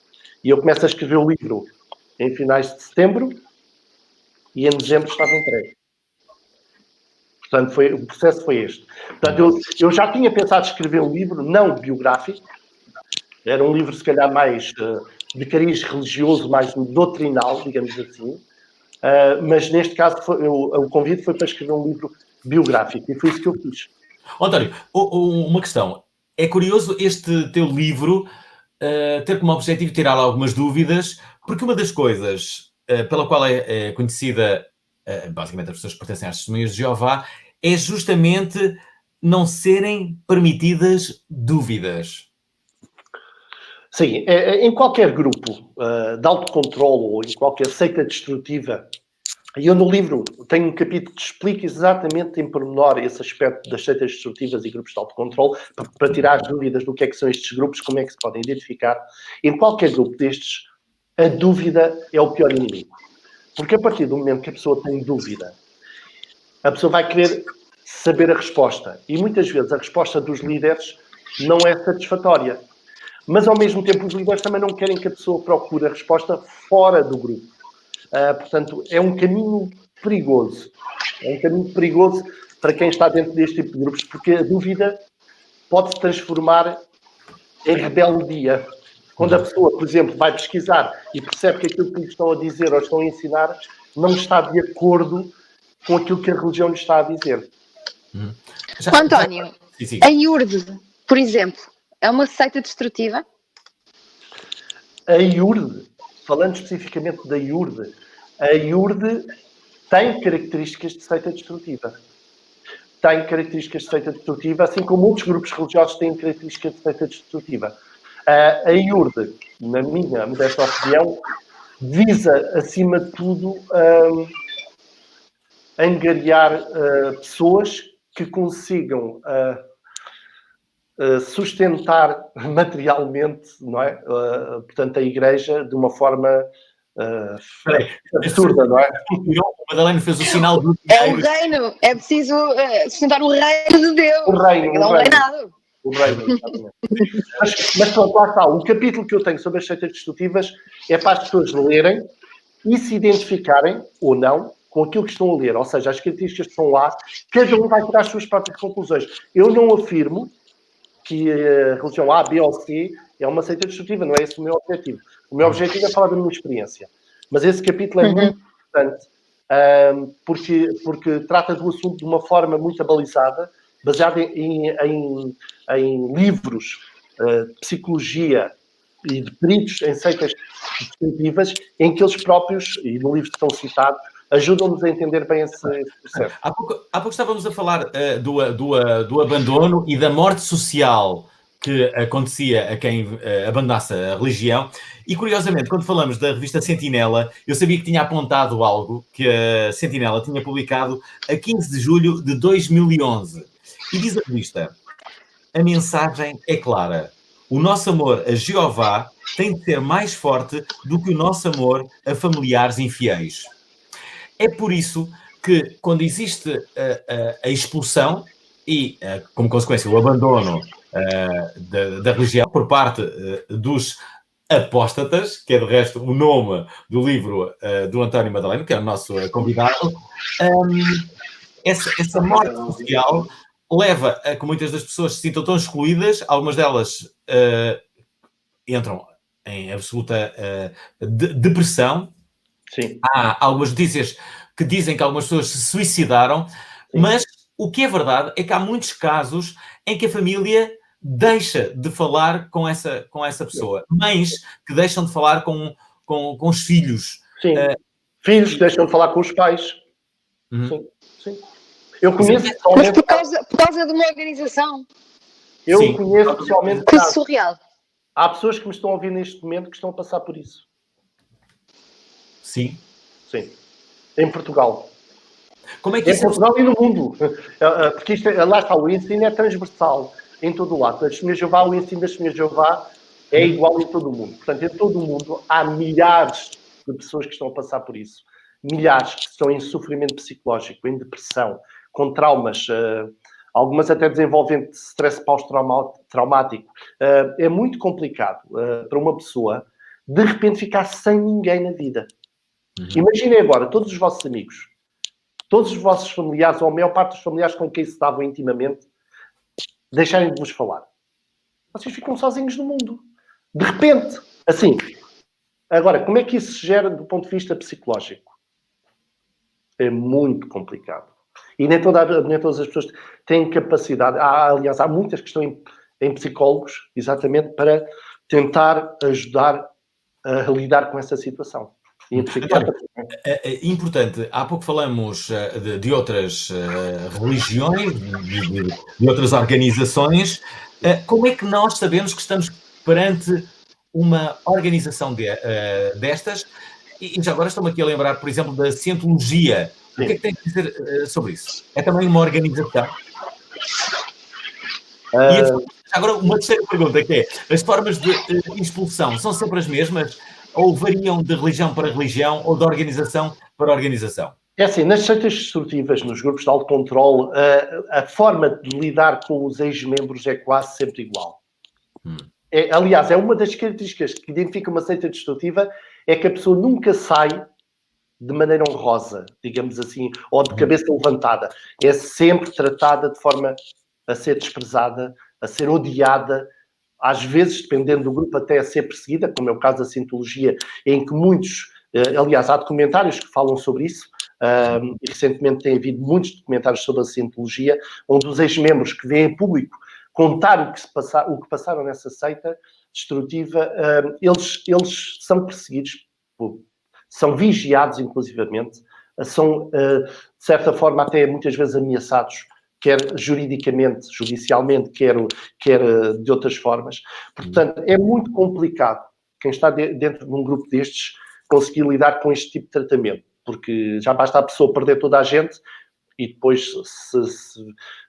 E eu começo a escrever o livro em finais de setembro e em dezembro estava entregue. Portanto, o processo foi este. Portanto, eu já tinha pensado escrever um livro não biográfico, era um livro, se calhar, mais de cariz religioso, mais doutrinal, digamos assim, mas neste caso o convite foi para escrever um livro biográfico e foi isso que eu fiz. António, uma questão. É curioso este teu livro ter como objetivo tirar algumas dúvidas, porque uma das coisas pela qual é conhecida, basicamente as pessoas que pertencem às Testemunhas de Jeová, é justamente não serem permitidas dúvidas. Sim, em qualquer grupo de autocontrole ou em qualquer seita destrutiva, e eu no livro tenho um capítulo que explica exatamente em pormenor esse aspecto das seitas destrutivas e grupos de autocontrole, para tirar as dúvidas do que são estes grupos, como é que se podem identificar. Em qualquer grupo destes, a dúvida é o pior inimigo. Porque a partir do momento que a pessoa tem dúvida, a pessoa vai querer saber a resposta. E muitas vezes a resposta dos líderes não é satisfatória. Mas, ao mesmo tempo, os líderes também não querem que a pessoa procure a resposta fora do grupo. Portanto, é um caminho perigoso. É um caminho perigoso para quem está dentro deste tipo de grupos, porque a dúvida pode se transformar em rebeldia. Quando a pessoa, por exemplo, vai pesquisar e percebe que aquilo que lhe estão a dizer ou estão a ensinar não está de acordo com aquilo que a religião lhe está a dizer. António, a IURD, por exemplo, é uma seita destrutiva? A IURD, falando especificamente da IURD, a IURD tem características de seita destrutiva. Tem características de seita destrutiva, assim como outros grupos religiosos têm características de seita destrutiva. A IURD, na minha modesta opinião, visa, acima de tudo, angariar pessoas que consigam sustentar materialmente, não é? Portanto, a Igreja de uma forma absurda, não é? O Madalena fez o sinal do... É o reino, é preciso sustentar o reino de Deus. O reino, não é reinado. O reino, exatamente. Mas pronto, lá está. O capítulo que eu tenho sobre as seitas destrutivas é para as pessoas lerem e se identificarem, ou não, com aquilo que estão a ler. Ou seja, as características que estão lá, cada um vai tirar as suas próprias conclusões. Eu não afirmo que a religião A, B ou C é uma seita destrutiva, não é esse o meu objetivo. O meu objetivo é falar da minha experiência. Mas esse capítulo é muito importante, porque trata do assunto de uma forma muito abalizada, baseada em livros de psicologia e de peritos em seitas destrutivas, em que eles próprios, e no livro que estão citados, ajudam-nos a entender bem esse processo. Há pouco estávamos a falar do abandono e da morte social que acontecia a quem abandonasse a religião. E, curiosamente, quando falamos da revista Sentinela, eu sabia que tinha apontado algo que a Sentinela tinha publicado a 15 de julho de 2011. E diz a revista: a mensagem é clara. O nosso amor a Jeová tem de ser mais forte do que o nosso amor a familiares infiéis. É por isso que, quando existe a expulsão e, como consequência, o abandono da religião por parte dos apóstatas, que é, de resto, o nome do livro do António Madalena, que é o nosso convidado, essa morte social leva a que muitas das pessoas se sintam tão excluídas, algumas delas entram em absoluta depressão. Sim. Há algumas notícias que dizem que algumas pessoas se suicidaram, mas o que é verdade é que há muitos casos em que a família deixa de falar com essa pessoa. Mães que deixam de falar com os filhos. Sim. Filhos que deixam de falar com os pais. Sim. Sim. Eu conheço mas por causa de uma organização. Eu conheço pessoalmente. Que surreal. Há pessoas que me estão a ouvir neste momento que estão a passar por isso. Sim. Sim. Em Portugal. Como é que em Portugal e no mundo. Porque isto lá está, o ensino é transversal em todo o lado. O ensino das Testemunhas de Jeová é igual em todo o mundo. Portanto, em todo o mundo há milhares de pessoas que estão a passar por isso. Milhares que estão em sofrimento psicológico, em depressão, com traumas, algumas até desenvolvem stress pós-traumático. É muito complicado para uma pessoa de repente ficar sem ninguém na vida. Imaginem agora, todos os vossos amigos, todos os vossos familiares, ou a maior parte dos familiares com quem se estavam intimamente, deixarem de vos falar. Vocês ficam sozinhos no mundo. De repente, assim. Agora, como é que isso se gera do ponto de vista psicológico? É muito complicado. E nem todas as pessoas têm capacidade. Aliás, há muitas que estão em psicólogos, exatamente, para tentar ajudar a lidar com essa situação. É importante, há pouco falamos de outras religiões, de outras organizações. Como é que nós sabemos que estamos perante uma organização destas, e já agora estou-me aqui a lembrar, por exemplo, da Cientologia. O que é que tem a dizer sobre isso? É também uma organização? E agora uma terceira pergunta, que é, as formas de expulsão são sempre as mesmas ou variam de religião para religião ou de organização para organização? É assim, nas seitas destrutivas, nos grupos de autocontrole, a forma de lidar com os ex-membros é quase sempre igual. Aliás, é uma das características que identifica uma seita destrutiva, é que a pessoa nunca sai de maneira honrosa, digamos assim, ou de cabeça levantada. É sempre tratada de forma a ser desprezada, a ser odiada, às vezes, dependendo do grupo, até a ser perseguida, como é o caso da Cientologia, em que muitos, aliás, há documentários que falam sobre isso, e recentemente tem havido muitos documentários sobre a Cientologia, onde os ex-membros que vêm em público contar o que passaram nessa seita destrutiva, eles são perseguidos, são vigiados, inclusivamente, são, de certa forma, até muitas vezes ameaçados, quer juridicamente, judicialmente, quer de outras formas. Portanto, é muito complicado quem está dentro de um grupo destes conseguir lidar com este tipo de tratamento, porque já basta a pessoa perder toda a gente e depois,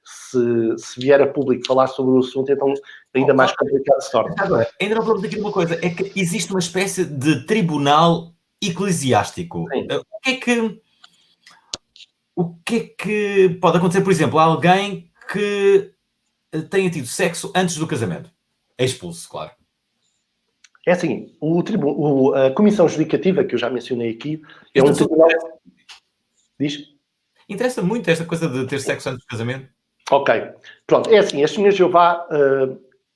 se vier a público falar sobre o assunto, então ainda mais complicado se torna. Agora, ainda não falamos aqui de uma coisa, é que existe uma espécie de tribunal eclesiástico. O que é que pode acontecer, por exemplo, a alguém que tenha tido sexo antes do casamento? É expulso, claro. É assim, a Comissão Judicativa, que eu já mencionei aqui, é um tribunal... Diz? Interessa muito esta coisa de ter sexo antes do casamento? Ok. Pronto, é assim, as Testemunhas de Jeová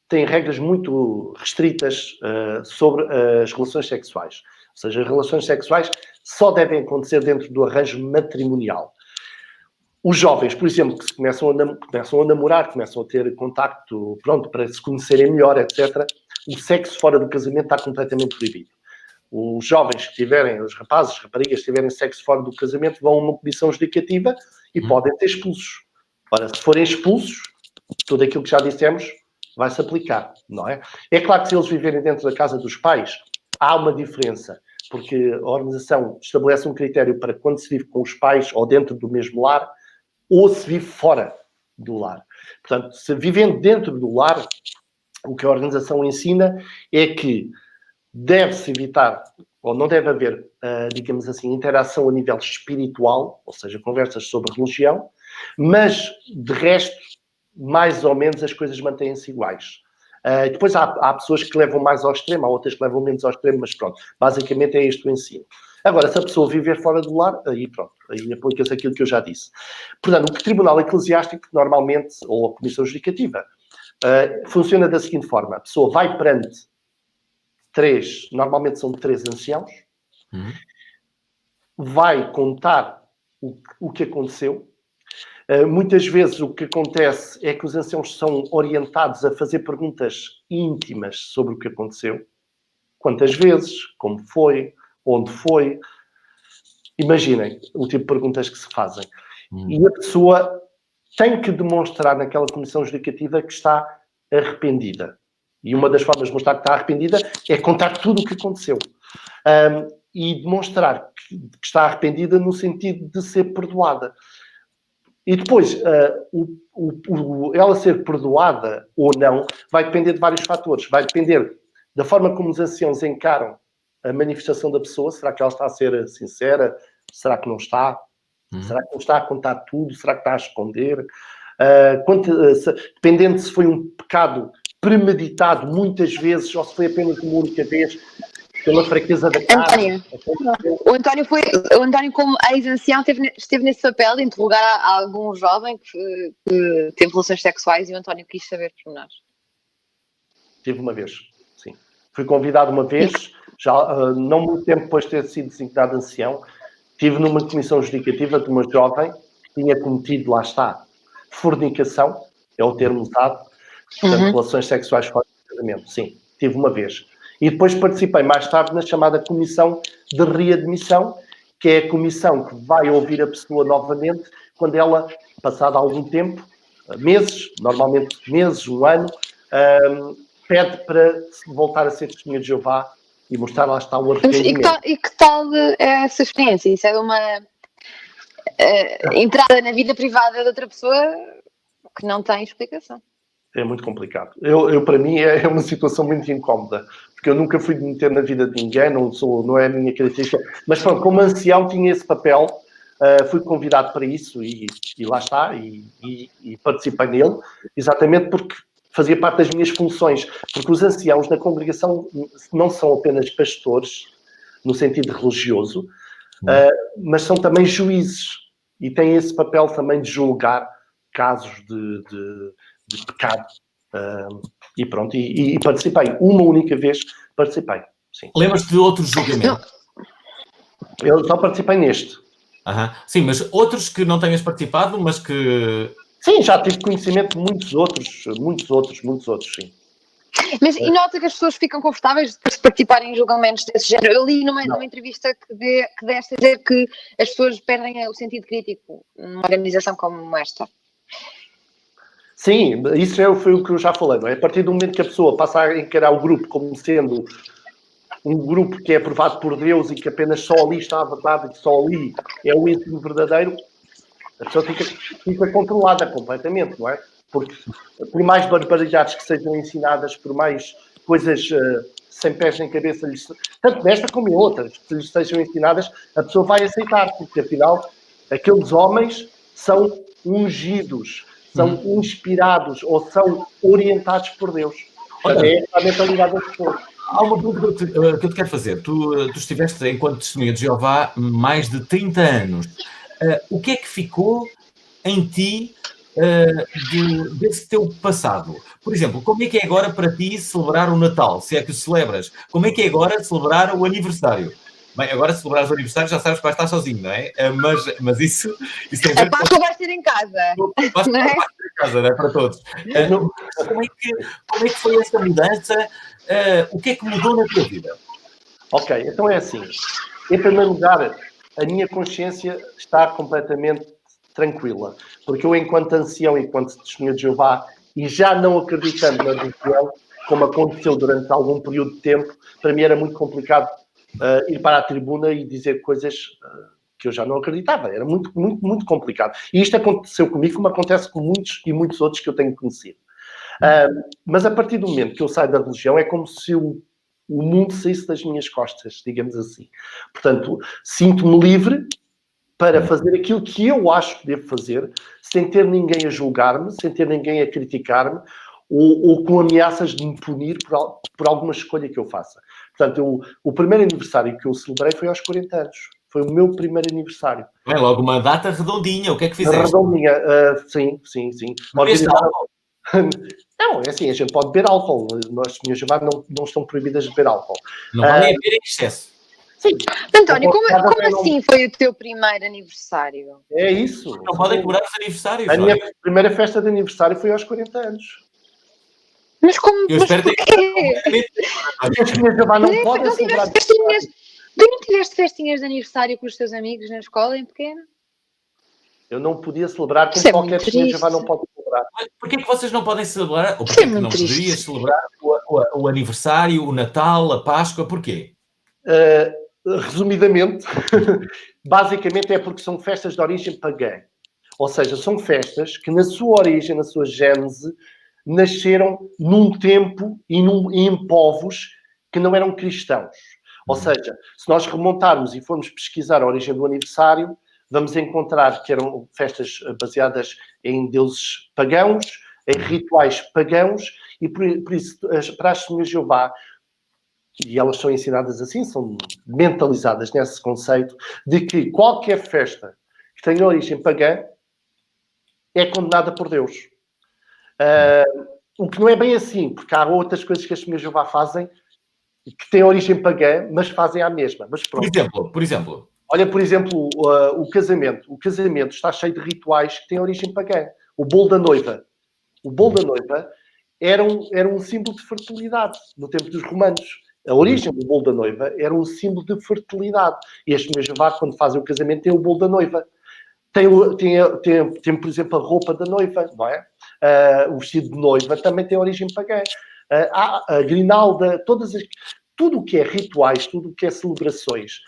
têm regras muito restritas sobre as relações sexuais. Ou seja, as relações sexuais só devem acontecer dentro do arranjo matrimonial. Os jovens, por exemplo, que começam a namorar, começam a ter contacto, pronto, para se conhecerem melhor, etc., o sexo fora do casamento está completamente proibido. Os jovens que tiverem, os rapazes, as raparigas que tiverem sexo fora do casamento vão a uma comissão judicativa e podem ser expulsos. Ora, se forem expulsos, tudo aquilo que já dissemos vai-se aplicar, não é? É claro que se eles viverem dentro da casa dos pais, há uma diferença, porque a organização estabelece um critério para quando se vive com os pais ou dentro do mesmo lar, ou se vive fora do lar. Portanto, se vivendo dentro do lar, o que a organização ensina é que deve-se evitar, ou não deve haver, digamos assim, interação a nível espiritual, ou seja, conversas sobre religião, mas, de resto, mais ou menos as coisas mantêm-se iguais. Depois há pessoas que levam mais ao extremo, há outras que levam menos ao extremo, mas pronto, basicamente é este o ensino. Agora, se a pessoa viver fora do lar, aí pronto, aí aplica-se aquilo que eu já disse. Portanto, o Tribunal Eclesiástico, normalmente, ou a Comissão Judicativa, funciona da seguinte forma: a pessoa vai perante normalmente são 3 anciãos, vai contar o que aconteceu. Muitas vezes o que acontece é que os anciãos são orientados a fazer perguntas íntimas sobre o que aconteceu. Quantas vezes, como foi, onde foi. Imaginem o tipo de perguntas que se fazem. E a pessoa tem que demonstrar naquela comissão judicativa que está arrependida. E uma das formas de mostrar que está arrependida é contar tudo o que aconteceu. E demonstrar que está arrependida no sentido de ser perdoada. E depois, ela ser perdoada ou não vai depender de vários fatores. Vai depender da forma como os anciãos encaram a manifestação da pessoa. Será que ela está a ser sincera? Será que não está? Será que não está a contar tudo? Será que está a esconder? Dependendo se foi um pecado premeditado muitas vezes ou se foi apenas uma única vez, pela fraqueza da carne. O António, como ex-ancião, esteve nesse papel de interrogar algum jovem que teve relações sexuais e o António quis saber por nós. Tive uma vez, sim. Fui convidado uma vez, já não muito tempo depois de ter sido designado ancião, estive numa comissão judicativa de uma jovem que tinha cometido, lá está, fornicação, é o termo usado, portanto, relações sexuais fora do casamento. Sim, tive uma vez. E depois participei mais tarde na chamada Comissão de Readmissão, que é a comissão que vai ouvir a pessoa novamente quando ela, passado algum tempo, meses, normalmente meses, um ano, pede para voltar a ser testemunha de Jeová e mostrar lá está o Mas arrependimento. e que tal é essa experiência? Isso é uma entrada na vida privada de outra pessoa que não tem explicação. É muito complicado. Para mim, é uma situação muito incómoda, porque eu nunca fui de meter na vida de ninguém, não é a minha característica. Mas pronto, como ancião tinha esse papel, fui convidado para isso e lá está, e participei nele, exatamente porque fazia parte das minhas funções. Porque os anciãos na congregação não são apenas pastores, no sentido religioso, mas são também juízes e têm esse papel também de julgar casos de pecado. E pronto, e participei. Uma única vez participei. Sim. Lembras-te de outros julgamentos? Eu só participei neste. Sim, mas outros que não tenhas participado, mas que... Sim, já tive conhecimento de muitos outros, sim. Mas e nota que as pessoas ficam confortáveis depois de participarem em julgamentos desse género? Eu li numa entrevista que deste a dizer que as pessoas perdem o sentido crítico numa organização como esta. Sim, isso foi o que eu já falei, não é? A partir do momento que a pessoa passa a encarar o grupo como sendo um grupo que é aprovado por Deus e que apenas só ali está a verdade e que só ali é o ensino verdadeiro, a pessoa fica controlada completamente, não é? Porque por mais barbaridades que sejam ensinadas, por mais coisas sem pés nem cabeça, tanto nesta como em outras, que lhes sejam ensinadas, a pessoa vai aceitar, porque afinal aqueles homens são ungidos, são inspirados ou são orientados por Deus. Portanto, é a mentalidade das pessoas. Há uma pergunta que eu te quero fazer. Tu estiveste, enquanto testemunha de Jeová, mais de 30 anos. O que é que ficou em ti desse teu passado? Por exemplo, como é que é agora para ti celebrar o Natal, se é que o celebras? Como é que é agora celebrar o aniversário? Bem, agora se celebrares o aniversário já sabes que vais estar sozinho, não é? Mas isso tem a ver com... A Páscoa vai ser em casa. Vai ser em casa, não é? Para todos. Como é que foi essa mudança? O que é que mudou na tua vida? Ok, então é assim. Em primeiro lugar, a minha consciência está completamente tranquila. Porque eu, enquanto ancião, enquanto testemunha de Jeová, e já não acreditando na religião, como aconteceu durante algum período de tempo, para mim era muito complicado ir para a tribuna e dizer coisas que eu já não acreditava. Era muito, muito, muito complicado. E isto aconteceu comigo, como acontece com muitos e muitos outros que eu tenho conhecido. Mas a partir do momento que eu saio da religião, é como se o mundo saísse das minhas costas, digamos assim. Portanto, sinto-me livre para fazer aquilo que eu acho que devo fazer, sem ter ninguém a julgar-me, sem ter ninguém a criticar-me, ou com ameaças de me punir por alguma escolha que eu faça. Portanto, o primeiro aniversário que eu celebrei foi aos 40 anos. Foi o meu primeiro aniversário. É logo uma data redondinha. O que é que fizeste? Redondinha, sim. Não, é assim, a gente pode beber álcool. Nós, minhas Jeová, não estão proibidas de beber álcool. Não podem beber em excesso. Sim. António, como assim foi o teu primeiro aniversário? É isso. Não podem comemorar os aniversários. A minha primeira festa de aniversário foi aos 40 anos. Mas como? Eu espero ter... As minhas Jeová não podem celebrar. Tu não tiveste festinhas de aniversário com os teus amigos na escola, em pequeno? Eu não podia celebrar como qualquer testemunha Jeová não pode celebrar. Porquê que vocês não podem celebrar? Ou porquê que não poderias celebrar o aniversário, o Natal, a Páscoa? Porquê? Resumidamente, basicamente é porque são festas de origem pagã. Ou seja, são festas que na sua origem, na sua gênese, nasceram num tempo e em povos que não eram cristãos. Ou seja, se nós remontarmos e formos pesquisar a origem do aniversário, vamos encontrar que eram festas baseadas em deuses pagãos, em rituais pagãos, e por isso, para as testemunhas de Jeová, e elas são ensinadas assim, são mentalizadas nesse conceito, de que qualquer festa que tenha origem pagã é condenada por Deus. O que não é bem assim, porque há outras coisas que as testemunhas de Jeová fazem que têm origem pagã, mas fazem a mesma. Mas pronto. Por exemplo? Olha, por exemplo, o casamento. O casamento está cheio de rituais que têm origem pagã. O bolo da noiva. O bolo da noiva era um símbolo de fertilidade no tempo dos romanos. A origem do bolo da noiva era um símbolo de fertilidade. E as testemunhas de Jeová, quando fazem o casamento, têm o bolo da noiva. Tem, por exemplo, a roupa da noiva, não é? O vestido de noiva também tem origem pagã. a grinalda, tudo o que é rituais, tudo o que é celebrações,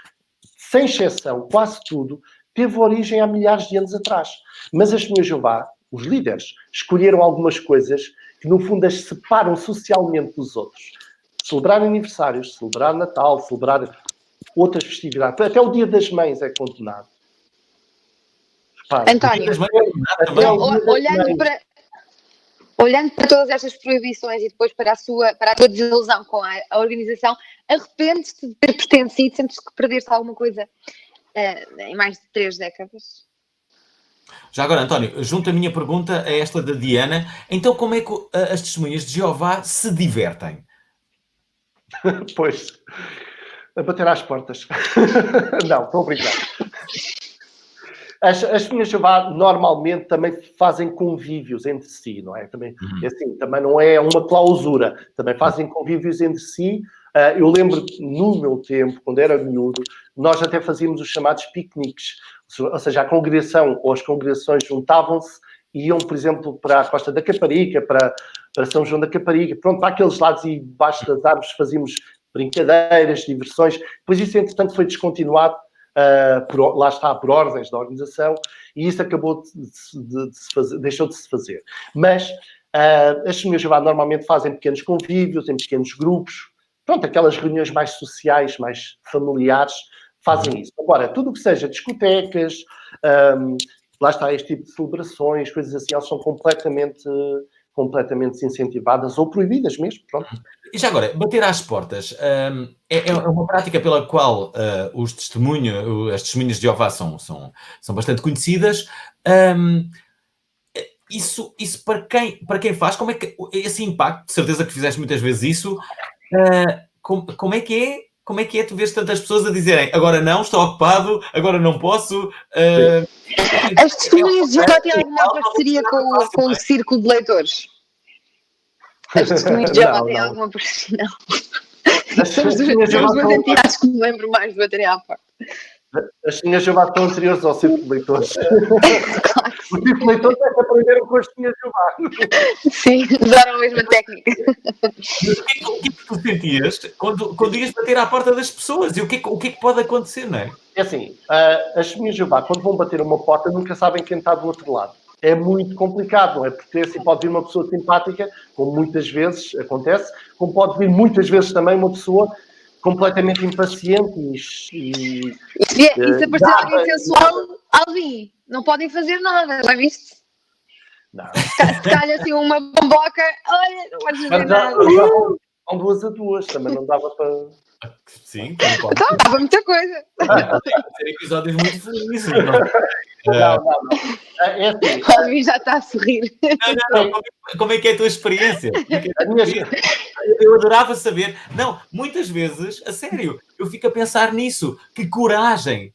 sem exceção, quase tudo, teve origem há milhares de anos atrás. Mas as Testemunhas de Jeová, os líderes, escolheram algumas coisas que, no fundo, as separam socialmente dos outros. Celebrar aniversários, celebrar Natal, celebrar outras festividades. Até o Dia das Mães é condenado. Repara, António, até o Dia das olhando Mães. olhando para todas estas proibições e depois para a tua desilusão com a organização, arrependes-te de ter pertencido, sentes que perdeste alguma coisa em mais de 3 décadas? Já agora, António, junto a minha pergunta a esta da Diana, então como é que as testemunhas de Jeová se divertem? Pois, a bater às portas. Não, estou a brincar. As Testemunhas de Jeová normalmente também fazem convívios entre si, não é? Também, assim, também não é uma clausura. Também fazem convívios entre si. Eu lembro que no meu tempo, quando era miúdo, nós até fazíamos os chamados piqueniques. Ou seja, a congregação ou as congregações juntavam-se e iam, por exemplo, para a Costa da Caparica, para São João da Caparica, pronto, para aqueles lados e debaixo das árvores fazíamos brincadeiras, diversões. Depois isso, entretanto, foi descontinuado. Lá está, por ordens da organização, e isso acabou de se fazer, deixou de se fazer. Mas as Testemunhas de Jeová normalmente fazem pequenos convívios, em pequenos grupos, pronto, aquelas reuniões mais sociais, mais familiares, fazem isso. Agora, tudo o que seja discotecas, lá está, este tipo de celebrações, coisas assim, elas são completamente desincentivadas ou proibidas mesmo, pronto. E já agora, bater às portas é uma prática pela qual as testemunhas de Jeová são bastante conhecidas. Isso para quem faz, como é que esse impacto, de certeza que fizeste muitas vezes isso, como é que é tu vês tantas pessoas a dizerem agora não, estou ocupado, agora não posso? As Testemunhas de Jeová têm alguma parceria com o Círculo de Leitores? As Testemunhas de Jeová têm alguma parceria? Não. Somos duas entidades que me lembro mais de baterem à porta. As Testemunhas de Jeová estão anteriores ao Círculo de Leitores. Claro. O Círculo de Leitores é que aprenderam com as Testemunhas de Jeová. Sim, usaram a mesma técnica. Mas o que é que tu sentias quando ias bater à porta das pessoas? E o que é que pode acontecer, não é? É assim, as Testemunhas de Jeová, quando vão bater uma porta, nunca sabem quem está do outro lado. É muito complicado, não é? Porque assim pode vir uma pessoa simpática, como muitas vezes acontece, como pode vir muitas vezes também uma pessoa completamente impaciente e se aparecer alguém sensual, Alvin, não podem fazer nada, já viste? Não. Se calhar assim uma bomboca, olha, não podes fazer nada. São 2 a 2, também não dava para... Sim, não pode. Então, dava muita coisa. Ser episódios muito felizes. Não. É assim. O Alvin já está a sorrir. Não. Como é que é a tua experiência? Eu adorava saber. Não, muitas vezes, a sério, eu fico a pensar nisso. Que coragem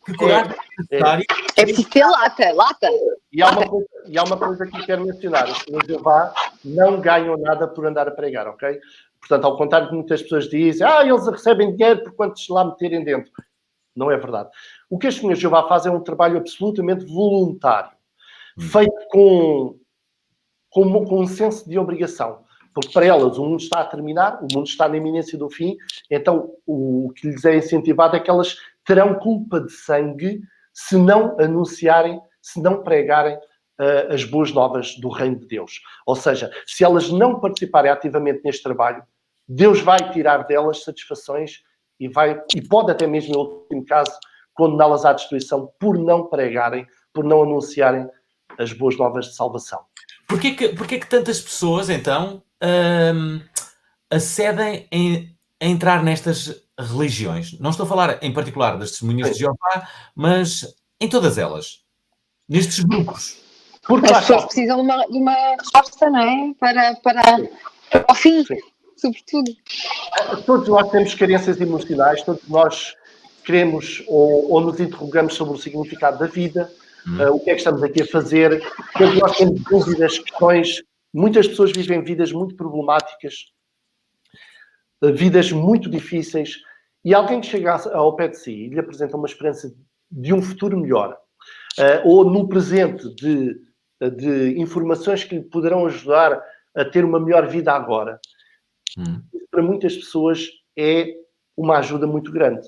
necessária. É preciso ter lata. E há uma coisa que eu quero mencionar. Os Testemunhas de Jeová não ganham nada por andar a pregar, ok? Portanto, ao contrário de muitas pessoas dizem, eles recebem dinheiro por quantos lá meterem dentro. Não é verdade. O que as Testemunhas de Jeová fazem é um trabalho absolutamente voluntário, feito com um senso de obrigação. Porque para elas o mundo está a terminar, o mundo está na iminência do fim, então o que lhes é incentivado é que elas terão culpa de sangue se não anunciarem, se não pregarem as boas novas do reino de Deus. Ou seja, se elas não participarem ativamente neste trabalho, Deus vai tirar delas satisfações e pode até mesmo, em último caso, condená-las à destruição por não pregarem, por não anunciarem as boas novas de salvação. Porquê que tantas pessoas, então, acedem a entrar nestas religiões? Não estou a falar, em particular, das Testemunhas de Jeová, mas em todas elas. Nestes grupos. Porque as pessoas precisam de uma resposta, não é? Para o fim, sim. Sobretudo. Todos nós temos carências emocionais, todos nós queremos ou nos interrogamos sobre o significado da vida, o que é que estamos aqui a fazer. Todos nós temos dúvidas, questões. Muitas pessoas vivem vidas muito problemáticas, vidas muito difíceis, e alguém que chega ao pé de si e lhe apresenta uma esperança de um futuro melhor, ou no presente de informações que lhe poderão ajudar a ter uma melhor vida agora, Isso para muitas pessoas é uma ajuda muito grande.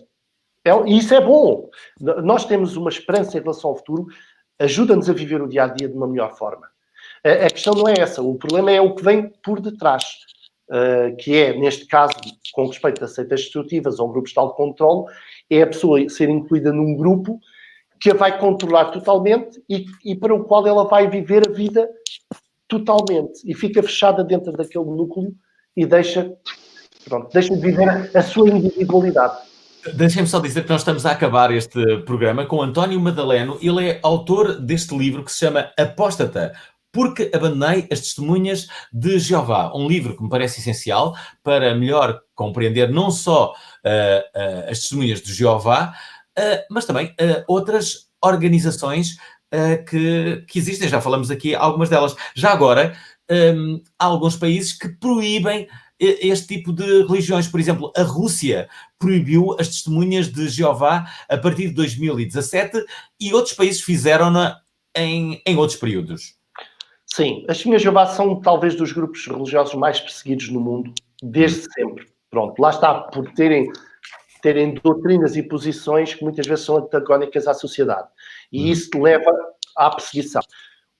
E isso é bom. Nós temos uma esperança em relação ao futuro, ajuda-nos a viver o dia-a-dia de uma melhor forma. A questão não é essa, o problema é o que vem por detrás, que é, neste caso, com respeito a seitas destrutivas ou grupos de autocontrole, é a pessoa ser incluída num grupo que a vai controlar totalmente e para o qual ela vai viver a vida totalmente e fica fechada dentro daquele núcleo e deixa de viver a sua individualidade. Deixem-me só dizer que nós estamos a acabar este programa com António Madaleno. Ele é autor deste livro que se chama Apóstata, porque abandonei as testemunhas de Jeová. Um livro que me parece essencial para melhor compreender não só as testemunhas de Jeová, mas também outras organizações que existem. Já falamos aqui algumas delas. Já agora, há alguns países que proíbem este tipo de religiões. Por exemplo, a Rússia proibiu as testemunhas de Jeová a partir de 2017 e outros países fizeram-na em outros períodos. Sim, as testemunhas de Jeová são talvez dos grupos religiosos mais perseguidos no mundo, desde sempre. Pronto, lá está, por terem doutrinas e posições que muitas vezes são antagónicas à sociedade. E isso leva à perseguição.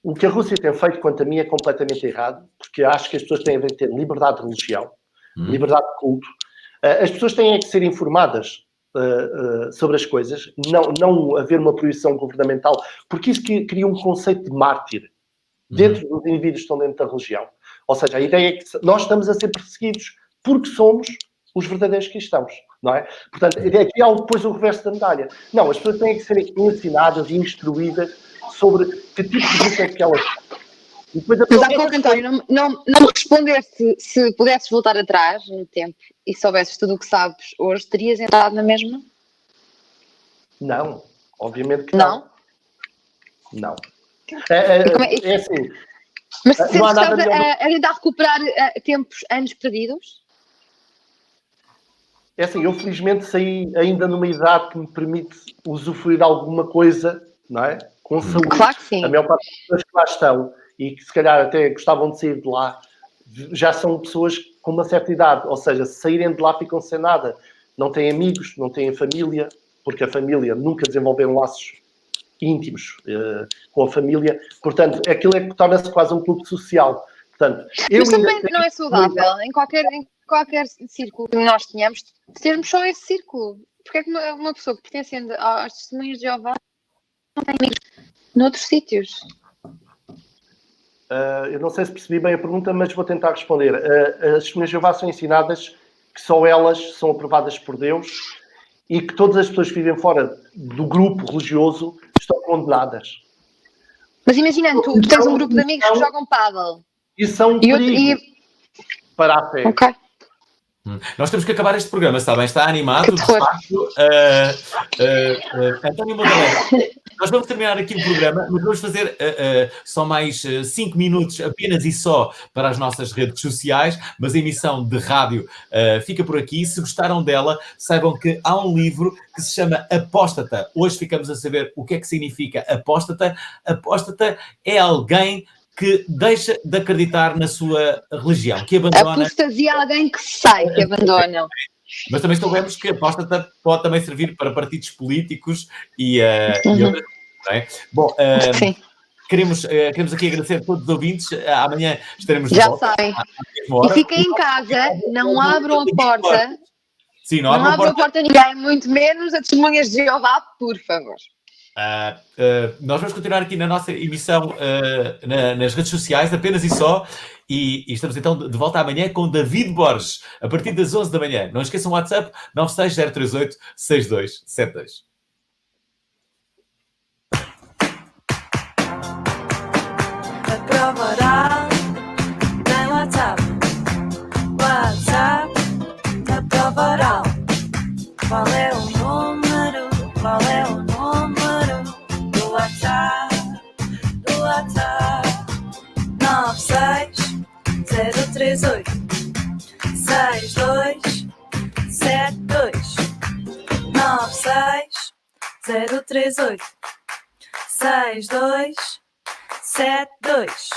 O que a Rússia tem feito, quanto a mim, é completamente errado, porque acho que as pessoas têm a ter liberdade de religião, liberdade de culto. As pessoas têm que ser informadas sobre as coisas, não haver uma proibição governamental, porque isso cria um conceito de mártir dentro dos indivíduos que estão dentro da religião. Ou seja, a ideia é que nós estamos a ser perseguidos porque somos os verdadeiros cristãos, não é? Portanto, aqui há depois o reverso da medalha. Não, as pessoas têm que ser ensinadas e instruídas sobre que tipo de grupo é que elas são. Mas há pouco, António, não me respondeste se pudesses voltar atrás no tempo e soubesses tudo o que sabes hoje, terias entrado na mesma? Não, obviamente que não. Não? É assim. Mas se estás a tentar recuperar anos perdidos? É assim, eu felizmente saí ainda numa idade que me permite usufruir de alguma coisa, não é? Com saúde. Claro que sim. A maior parte das pessoas que lá estão e que se calhar até gostavam de sair de lá, já são pessoas com uma certa idade. Ou seja, se saírem de lá ficam sem nada. Não têm amigos, não têm família, porque a família nunca desenvolveram laços íntimos com a família. Portanto, aquilo é que torna-se quase um clube social. Portanto, mas também não é saudável, em qualquer círculo que nós tenhamos, termos só esse círculo. Porque é que uma pessoa que pertencendo às testemunhas de Jeová não tem amigos noutros sítios? Eu não sei se percebi bem a pergunta, mas vou tentar responder. As testemunhas de Jeová são ensinadas que só elas são aprovadas por Deus e que todas as pessoas que vivem fora do grupo religioso estão condenadas. Mas imagina, tu tens um grupo de amigos que jogam pádel. E são perigo para a fé. Ok. Nós temos que acabar este programa, está bem? Está animado, de facto. António Madaleno, nós vamos terminar aqui o programa, mas vamos fazer só mais 5 minutos apenas e só para as nossas redes sociais, mas a emissão de rádio fica por aqui. Se gostaram dela, saibam que há um livro que se chama Apóstata. Hoje ficamos a saber o que é que significa apóstata. Apóstata é alguém que deixa de acreditar na sua religião, que abandona... Apostasia alguém que sai, que abandona. Mas também soubemos que a apóstata pode também servir para partidos políticos e outras coisas, não é? Bom, queremos aqui agradecer a todos os ouvintes. Amanhã estaremos de volta. Já sabem. E fiquem em casa, não abram a porta. Sim, não abram a porta a ninguém, muito menos a testemunhas de Jeová, por favor. Nós vamos continuar aqui na nossa emissão nas redes sociais, apenas e só, e estamos então de volta amanhã com David Borges, a partir das 11 da manhã. Não esqueçam o WhatsApp 960386272. A prova oral tem WhatsApp. WhatsApp da prova oral. Qual é o número? Qual é o número do WhatsApp? Do WhatsApp 96038 6272 96038 6272.